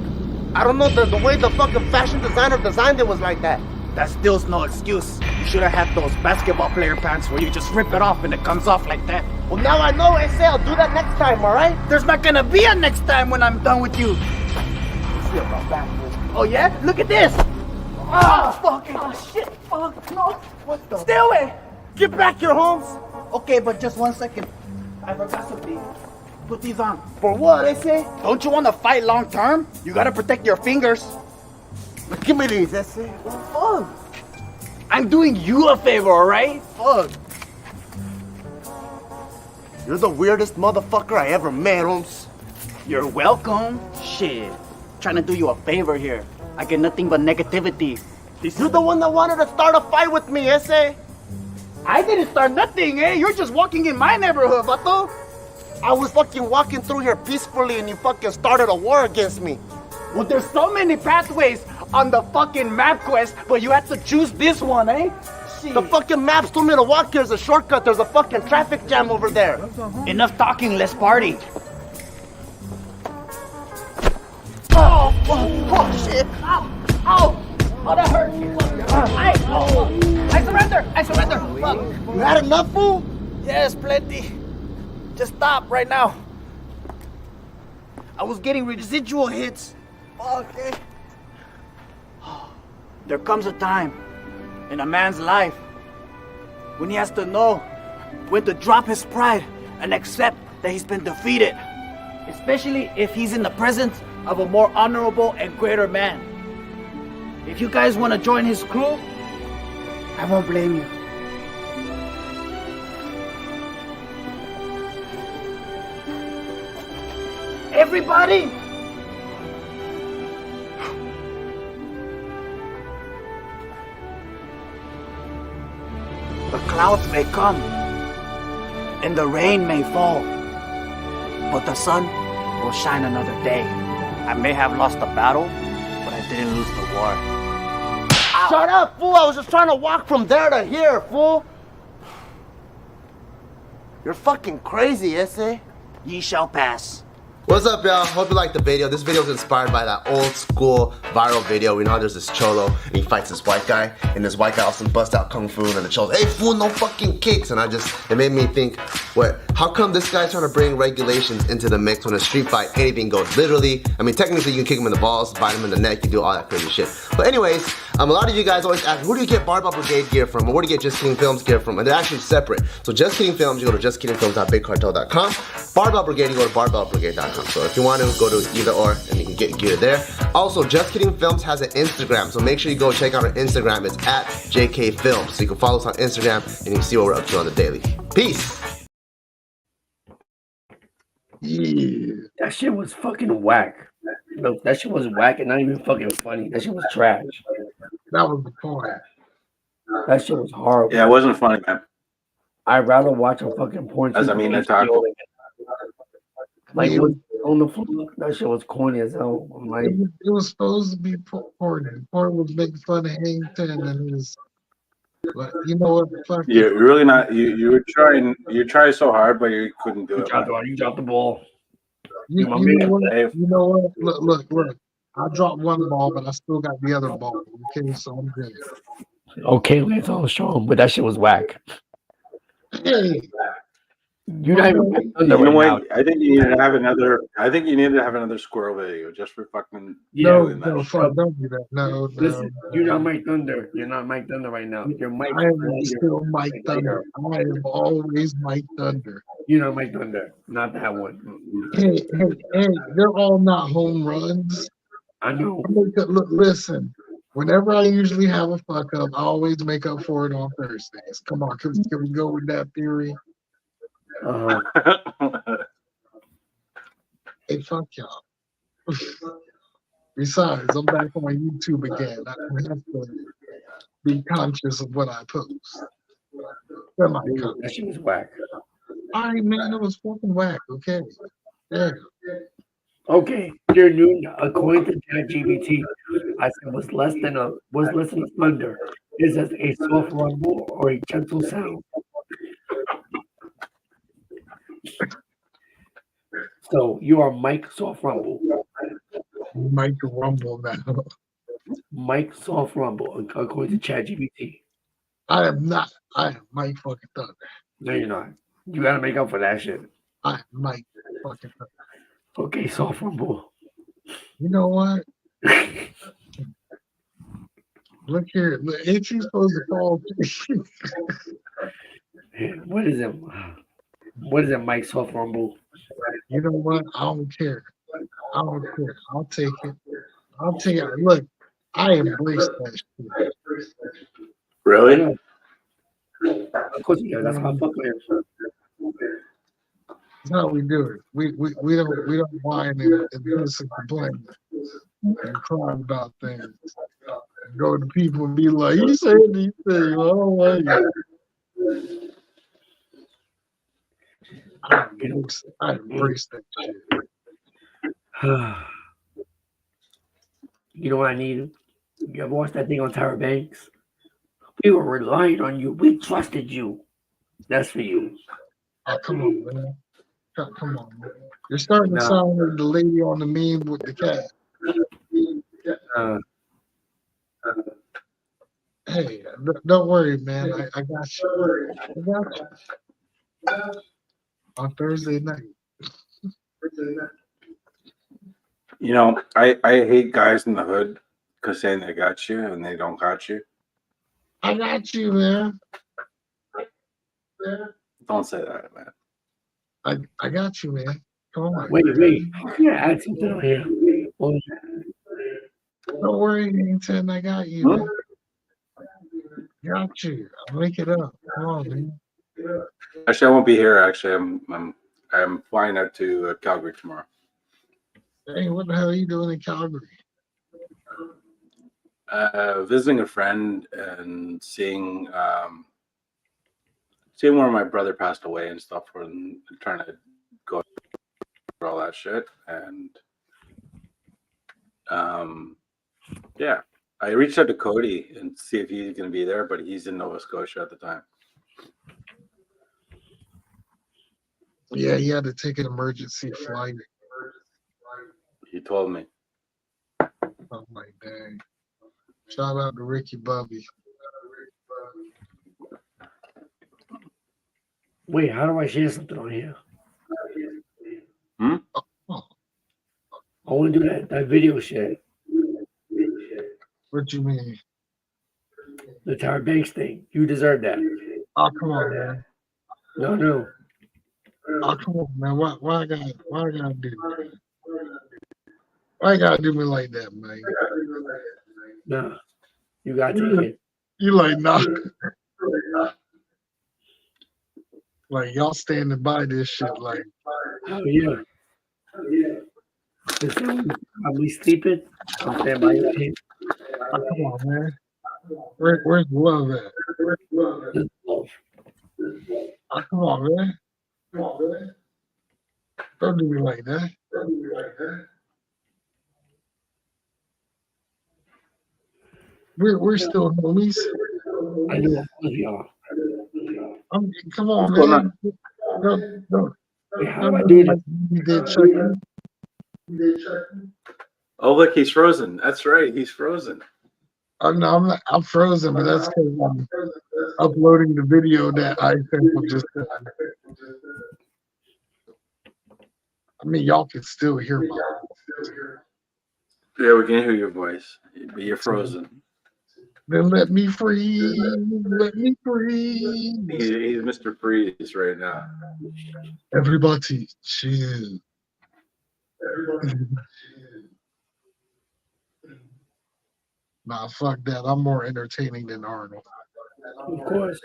I don't know, the way the fucking fashion designer designed it was like that. That still's no excuse. You should have had those basketball player pants where you just rip it off and it comes off like that. Well, now I know, ese. I'll do that next time, alright? There's not gonna be a next time when I'm done with you. Let's see about that, fool. Oh, yeah? Look at this. Oh, fuck. Oh, shit. Fuck. No. What the? Stay away. Get back here, Holmes. Okay, but just 1 second. I forgot something. Put these on. For what, ese? Don't you want to fight long term? You gotta protect your fingers. But give me these, ese. Fuck. I'm doing you a favor, alright? Fuck. You're the weirdest motherfucker I ever met, Holmes. You're welcome. Shit. Trying to do you a favor here. I get nothing but negativity. You're the one that wanted to start a fight with me, ese. I didn't start nothing, eh? You're just walking in my neighborhood, vato. I was fucking walking through here peacefully and you fucking started a war against me. Well, there's so many pathways on the fucking map quest, but you had to choose this one, eh? The fucking maps told me to walk here. There's a shortcut. There's a fucking traffic jam over there. Enough talking, let's party. Oh, fuck, shit. Ow, ow. Oh, that hurt. I surrender. I surrender. Fuck. You had enough, fool? Yes, plenty. Just stop right now. I was getting residual hits. Okay. There comes a time in a man's life when he has to know when to drop his pride and accept that he's been defeated. Especially if he's in the presence of a more honorable and greater man. If you guys want to join his crew, I won't blame you. Everybody! The clouds may come and the rain may fall, but the sun will shine another day. I may have lost the battle, but I didn't lose the war. Ow. Shut up, fool. I was just trying to walk from there to here, fool. You're fucking crazy, ese. Ye shall pass. What's up, y'all? Hope you liked the video. This video is inspired by that old school viral video. We know how there's this cholo and he fights this white guy, and this white guy also busts out kung fu, and the cholo's, hey fool, no fucking kicks. And it made me think, what? How come this guy's trying to bring regulations into the mix when a street fight, anything goes? Literally, I mean, technically you can kick him in the balls, bite him in the neck, you do all that crazy shit. But anyways, a lot of you guys always ask, where do you get Barbell Brigade gear from? Or where do you get Just Kidding Films gear from? And they're actually separate. So Just Kidding Films, you go to justkiddingfilms.bigcartel.com. Barbell Brigade, you go to barbellbrigade.com. So if you want to, go to either or and you can get gear there. Also, Just Kidding Films has an Instagram, so make sure you go check out our Instagram. It's at JK Films. So you can follow us on Instagram and you can see what we're up to on the daily. Peace. Yeah. That shit was fucking whack. No, that shit was whack and not even fucking funny. That shit was trash. That was the point. That shit was horrible. Yeah, it wasn't funny, man. I'd rather watch a fucking porn. As I mean, I talked. Like on the floor, that shit was corny as hell. I'm like, it was supposed to be porn. Porn was making fun of Hang Ten and his. But you know what? Fuck You're really not. You were trying. You tried so hard, but you couldn't do it. You dropped the ball. You know what? Look. I dropped one ball, but I still got the other ball. Okay, so I'm good. Okay, Lance Armstrong, but that shit was whack. Hey. You're not even you know what? I think you need to have another. I think you need to have another squirrel video just for fucking. No, don't do that. No. Listen, you're not Mike Thunder. You're not Mike Thunder right now. You're Mike. I am still Mike Thunder. I am always Mike Thunder. You're not Mike Thunder. Not that one. Hey, they're all not home runs. I know. Look, listen. Whenever I usually have a fuck up, I always make up for it on Thursdays. Come on, can we go with that theory? Hey, fuck y'all. Besides, I'm back on YouTube again. I have to be conscious of what I post. That shit was whack. All right, man, it was fucking whack. Okay. Yeah. Okay, your new, according to ChatGPT, I said was less than a thunder. Is as a soft rumble or a gentle sound. So you are Mike Soft Rumble. Mike Rumble now. Mike Soft Rumble, according to ChatGPT. I am not. I am Mike fucking Thunder. No, you're not. You gotta make up for that shit. I am Mike fucking Thunder. Okay, Soft Rumble. You know what? Look here. Look, ain't you supposed to fall? What is it? What is it, Mike Soft Rumble? You know what? I don't care. I don't care. I'll take it. I'll take it. Look, I embrace that shit. Really? Of course you do. That's how I fuck with him. That's how we do it. We don't whine and piss and complain and cry about things. Go to people and be like, he said these things. Oh my God. I embrace that shit. You know what I need? You ever watch that thing on Tyra Banks? We were relying on you. We trusted you. That's for you. Oh, come on, man. Come on, man. You're starting to sound like the lady on the meme with the cat. Hey, don't worry, man. I got you. I got you. On Thursday night. You know, I hate guys in the hood because saying they got you and they don't got you. I got you, man. Don't say that, man. I got you, man. Come on. Wait. Yeah, add something on here. Don't worry, Nathan. I got you, man. Got you. I'll make it up. Come on, man. Actually, I won't be here. Actually, I'm flying out to Calgary tomorrow. Hey, what the hell are you doing in Calgary? Visiting a friend and seeing where my brother passed away and stuff, and trying to go through all that shit. And yeah, I reached out to Cody and see if he's going to be there, but he's in Nova Scotia at the time. Yeah, he had to take an emergency flight. He told me. Oh my dang. Shout out to Ricky Bobby. Wait, how do I share something on here? Oh. I want to do that video share. What you mean? The Tyra Banks thing. You deserve that. Oh, come on, man. No. Oh, come on, man. Why I gotta do that? Why you gotta do me like that, man? No. You gotta take it. You like, nah. Like, y'all standing by this shit, like. Oh, yeah. Are we sleeping? I'm standing by your team. Oh, come on, man. Where's love at? Oh, come on, man. Don't do me like that. We're still homies. I know we are. Come on, man. Don't. How do I do this? You did Chucky. Oh, look, he's frozen. That's right, he's frozen. No, I'm frozen, but that's because I'm uploading the video that I think will just. I mean, y'all can still hear my voice. Yeah, we can hear your voice, but you're frozen. Then let me freeze. Let me freeze. He's Mr. Freeze right now. Everybody, chill. Nah, fuck that. I'm more entertaining than Arnold. Of course.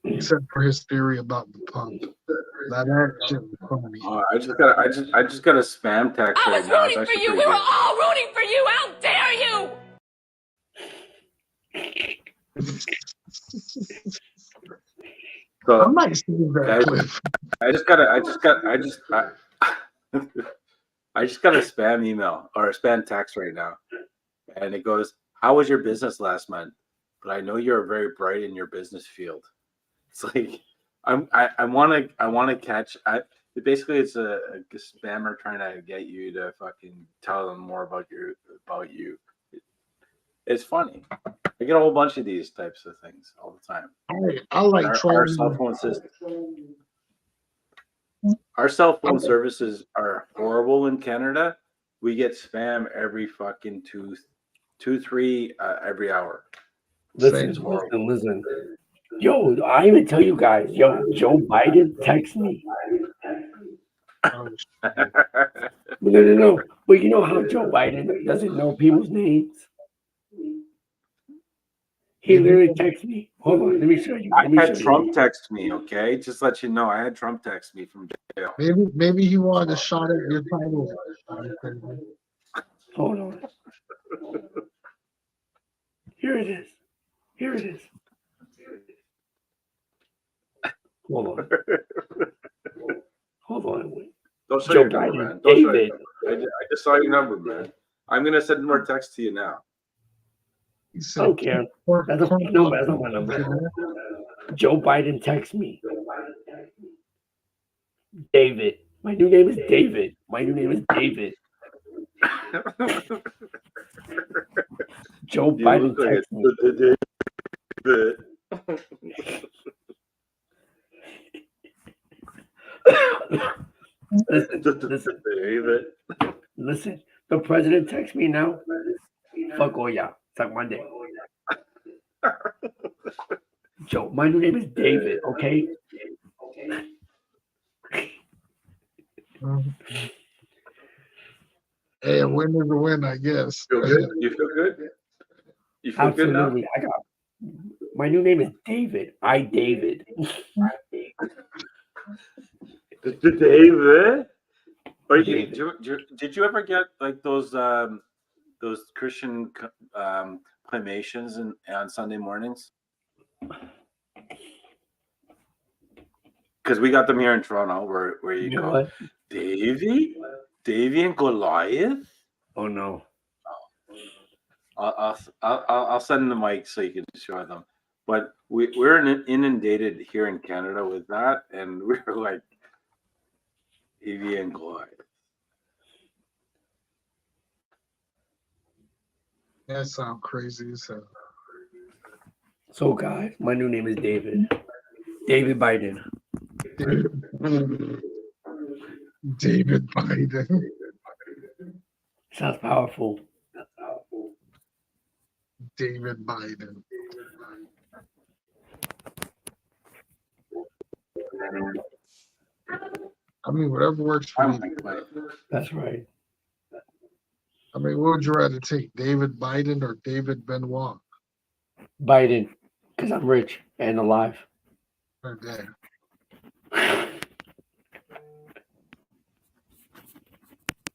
Except for his theory about the pump. That shit was funny. Oh, I just got a spam text right now. It's actually pretty We were good. all rooting for you. How dare you? So I might see that clip. I just got a spam email or a spam text right now, and it goes, "How was your business last month? But I know you're very bright in your business field." It's like I want to catch. Basically, it's a spammer trying to get you to fucking tell them more about you. It's funny. I get a whole bunch of these types of things all the time. I like our cell phone system. Our cell phone services are horrible in Canada. We get spam every fucking three every hour. Listen. Yo, I even tell you guys, Joe Biden text me. No. But you know how Joe Biden doesn't know people's names? He literally texted me. Hold on, let me show you. I had Trump text me, okay? Just let you know, I had Trump text me from jail. Maybe he wanted to shot at your title. Hold on. Here it is. Here it is. Hold on. Hold on. Wait. Don't show Joe your number, Biden, man. Don't show your David. number. I just saw your number, man. I'm gonna send more text to you now. I don't care. That's not my number. That's not my number. Joe Biden texts me. David. My new name is David. My new name is David. Joe You Biden look like texts me. David. Listen. The president texts me now. Fuck all y'all. Suck my dick. Joe, my new name is David, okay? Hey, a win is a win, I guess. Feel good? You feel good? You feel Absolutely. good now? My new name is David. David. David? Or did you ever get like those Christian clamations on Sunday mornings? Because we got them here in Toronto, where you go, What? Davy and Goliath. Oh no! I'll send the mic so you can show them. But we're inundated here in Canada with that, and we're like Davy and Goliath. That sounds crazy as hell. So, guys, my new name is David. David Biden. David Biden. Sounds powerful. David Biden. I mean, whatever works for you. That's right. I mean, what would you rather take, David Biden or David Benoit? Biden, because I'm rich and alive. Oh, damn.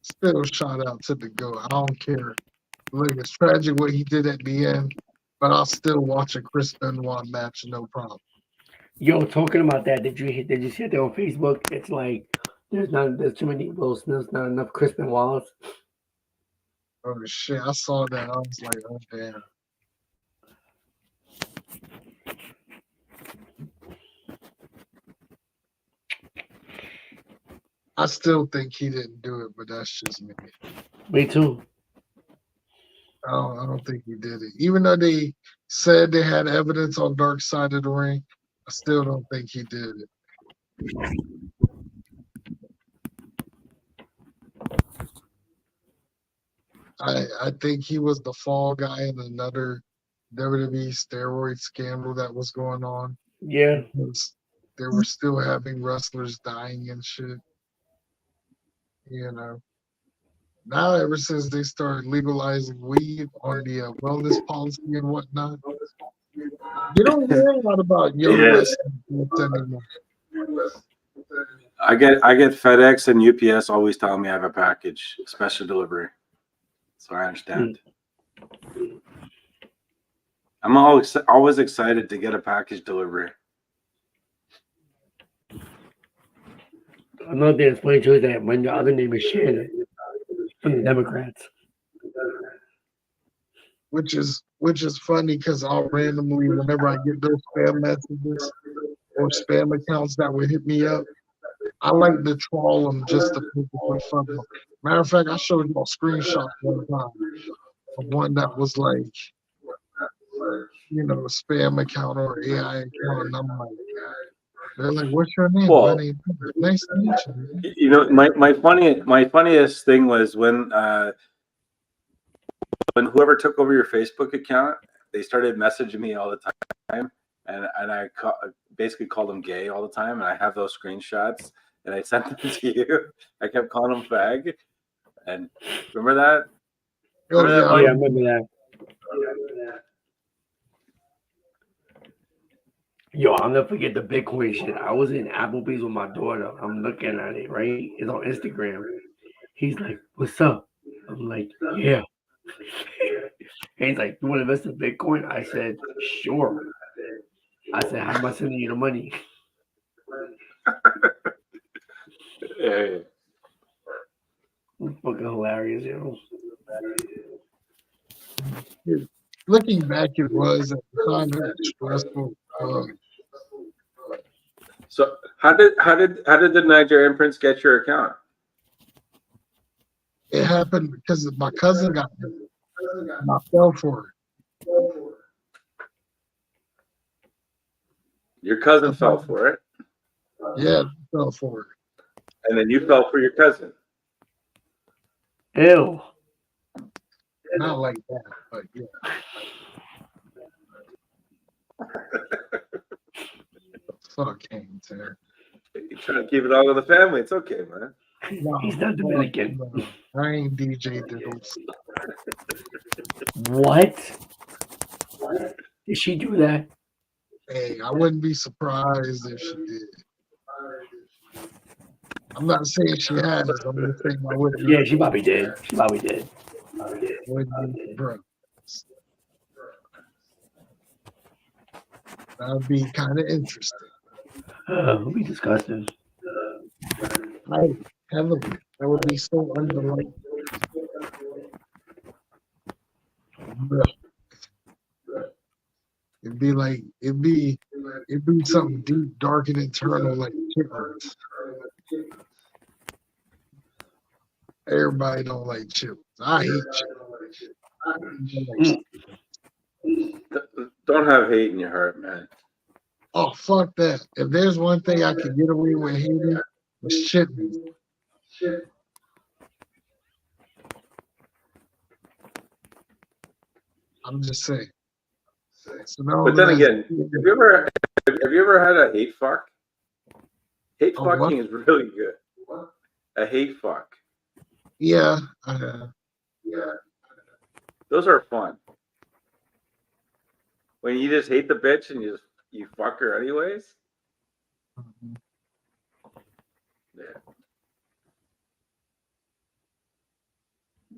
Still shout out to the GOAT. I don't care. Look, it's tragic what he did at the end, but I'll still watch a Chris Benoit match, no problem. Yo, talking about that, did you see it there on Facebook? It's like there's too many Will Smiths, not enough Chris Benoits. Oh shit, I saw that. I was like, oh damn. I still think he didn't do it, but that's just me. Me too. I don't think he did it. Even though they said they had evidence on Dark Side of the Ring, I still don't think he did it. I think he was the fall guy in another WWE steroid scandal that was going on. Yeah. They were still having wrestlers dying and shit. You know. Now, ever since they started legalizing weed on the wellness policy and whatnot, you don't hear a lot about young wrestlers anymore. I get FedEx and UPS always telling me I have a package, special delivery. So I understand. I'm always excited to get a package delivery. Another thing that's funny too is that my other name is Shannon from the Democrats. Which is funny because I'll randomly, whenever I get those spam messages or spam accounts that would hit me up, I like to troll them just to put fun. Matter of fact, I showed you a screenshot one time of one that was like, you know, a spam account or AI account, and I'm like, they're like, "What's your name?" Well, My name. Nice to meet you. You know, my funniest thing was when whoever took over your Facebook account, they started messaging me all the time, and I basically called them gay all the time, and I have those screenshots, and I sent them to you. I kept calling them fag, and remember that? Yeah, I remember that. Yo, I'll never forget the Bitcoin shit. I was in Applebee's with my daughter. I'm looking at it, right? It's on Instagram. He's like, "What's up?" I'm like, yeah. And he's like, you want to invest in Bitcoin? I said, sure. I said, how am I sending you the money? Yeah. Fucking hilarious, Looking back, it was at the time it was stressful. So how did the Nigerian prince get your account? It happened because my cousin got hit, and I fell for it. Your cousin fell for it. Yeah, I fell for it. And then you fell for your cousin. Ew. Not like that, but yeah. Fuck him, Terry. You're trying to keep it all to the family. It's okay, man. No, He's not Dominican. no, I ain't DJ Diddles. What? Did she do that? Hey, I wouldn't be surprised if she did. I'm not saying she has. I'm just saying I wouldn't. Yeah, she probably did. She probably did. Wouldn't be surprised. That would be kind of interesting. It would be disgusting. Heavily. That would be so undelightful. It'd be something deep, dark, and internal like chitlins. Everybody don't like chitlins. I hate chitlins. Don't have hate in your heart, man. Oh, fuck that. If there's one thing I could get away with hating, it's chitlins. I'm just saying. So But then again, have you ever had a hate fuck? Hate fucking is really good. A hate fuck. Yeah. Those are fun. When you just hate the bitch and you fuck her anyways. Mm-hmm. Yeah.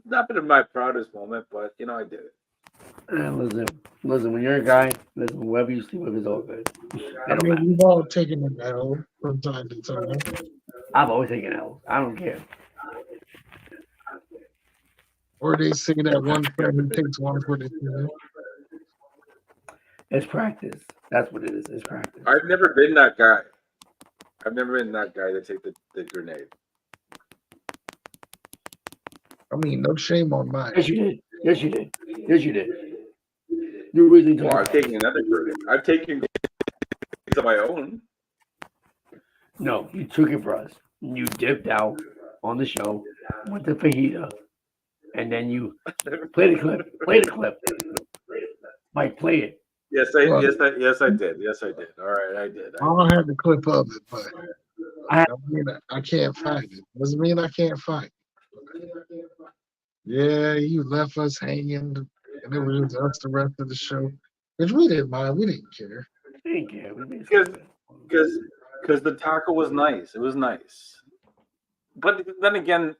Not been my proudest moment, but I did it. Listen, when you're a guy, listen, whoever you sleep with is all good. I mean, we've all taken an L from time to time. I've always taken L's. I don't care. Or they say that one friend who takes one for the team. It's practice. That's what it is. It's practice. I've never been that guy. I've never been that guy to take the grenade. I mean, no shame on mine. Yes, you did. Yes, you did. Yes, you did. You really did. Well, I've taken another grenade. I've taken grenades of my own. No, you took it for us. You dipped out on the show with the fajita, and then you play the clip. Play the clip. Mike, play it. Yes, I did. Yes, I did. All right, I did. I don't have the clip of it, but I mean, I can't find it. Doesn't mean I can't find it. Yeah, you left us hanging, and it was just us the rest of the show. Which we didn't mind. We didn't care. We didn't care. Because the taco was nice. It was nice. But then again,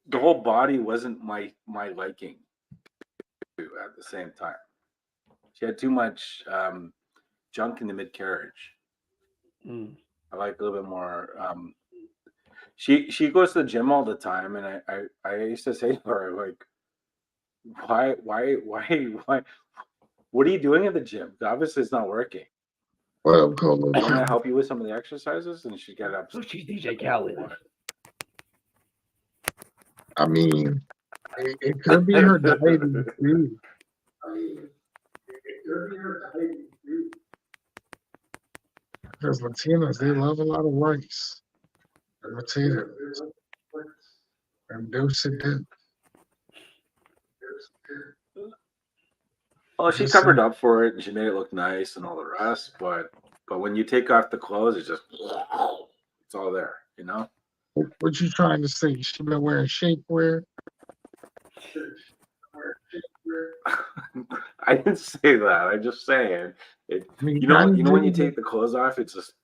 the whole body wasn't my liking at the same time. She had too much junk in the mid-carriage. I like a little bit more. She goes to the gym all the time, and I used to say to her, like, why? What are you doing at the gym? Obviously, it's not working. Well, I want to help you with some of the exercises, and she got up. So she's DJ Khaled. I mean, it could be her diabetes too. Because Latinos, they love a lot of rice and potatoes and dose it in. Well, she covered up for it, and she made it look nice and all the rest. But when you take off the clothes, it's all there, What you trying to say? She been wearing shapewear? I didn't say that. I'm just saying. You know when you take the clothes off, it's just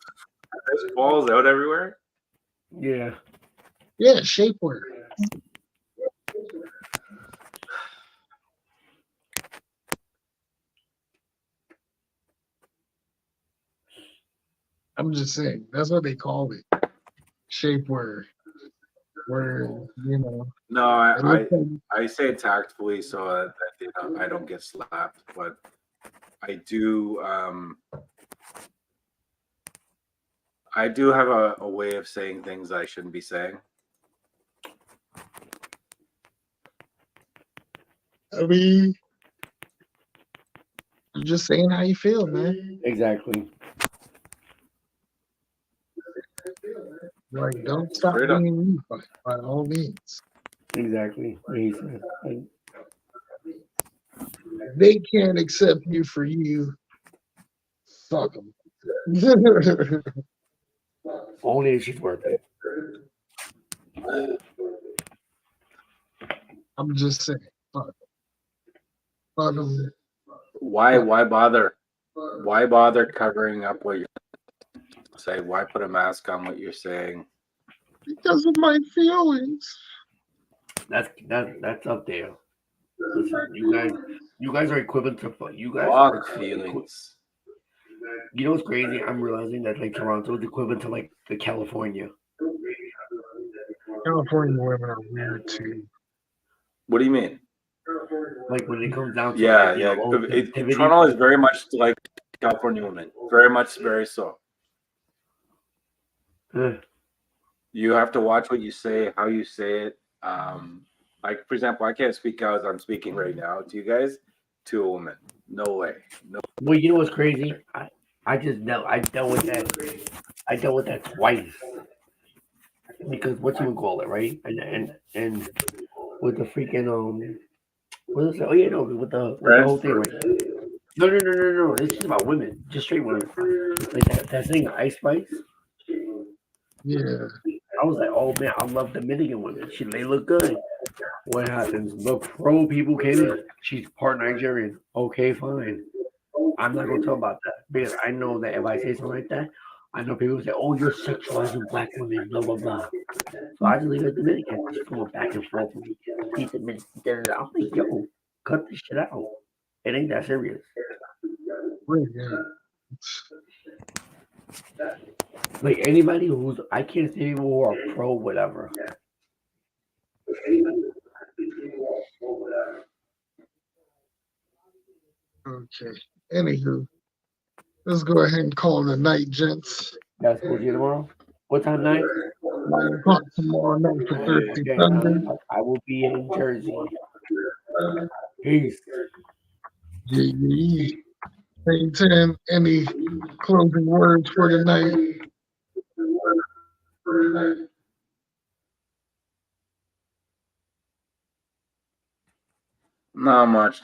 it falls out everywhere. Yeah. Yeah, shapewear. I'm just saying that's what they call it. Shapewear, where you know. No, I say it tactfully so that I don't get slapped, but I do have a way of saying things I shouldn't be saying. I mean, I'm just saying how you feel, man. Exactly. Like, don't stop being you by all means. Exactly. What he said. Like, They can't accept you for you. Fuck them. only if she's worth it. I'm just saying. Fuck them. Why bother? Why bother covering up what you're saying? Why put a mask on what you're saying? Because of my feelings. That's up there. Listen, you guys are equivalent to you guys. Fuck feelings. You know what's crazy? I'm realizing that like Toronto is equivalent to like the California. California women are weird too. What do you mean? Like when it comes down to Toronto is very much like California women. Very so. You have to watch what you say, how you say it. Like for example, I can't speak as I'm speaking right now to you guys, to a woman. No way. No. Well, you know what's crazy? I dealt with that. I dealt with that twice. Because what you would call it, right? And with the freaking what is it? Oh yeah, no, with the whole thing, right? No. It's just about women, just straight women. Like that thing, Ice Spice. Yeah. I was like, oh man, I love Dominican women. They look good. What happens? The pro people came in. She's part Nigerian. Okay, fine. I'm not gonna talk about that because I know that if I say something like that, I know people say, "Oh, you're sexualizing black women," blah blah blah. So I just leave it Dominican. Just going back and forth with me. I'm like, yo, cut this shit out. It ain't that serious. Like anybody who's, I can't say people who are pro whatever. Okay. Anywho, let's go ahead and call it a night, gents. That's what you tomorrow. What time night? 9 o'clock tomorrow night for Thursday, Sunday. I will be in Jersey. Peace. GE. Hey, Tim, any closing words for the night? Not much.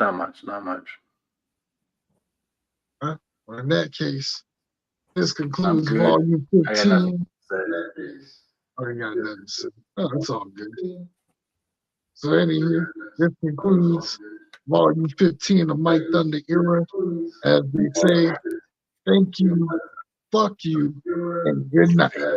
Huh? Well, in that case, this concludes volume 15. I ain't got nothing to say. Oh, it's all good. So anyway, this concludes volume 15 of Mike Thunder Era. As we say, thank you, fuck you, and good night.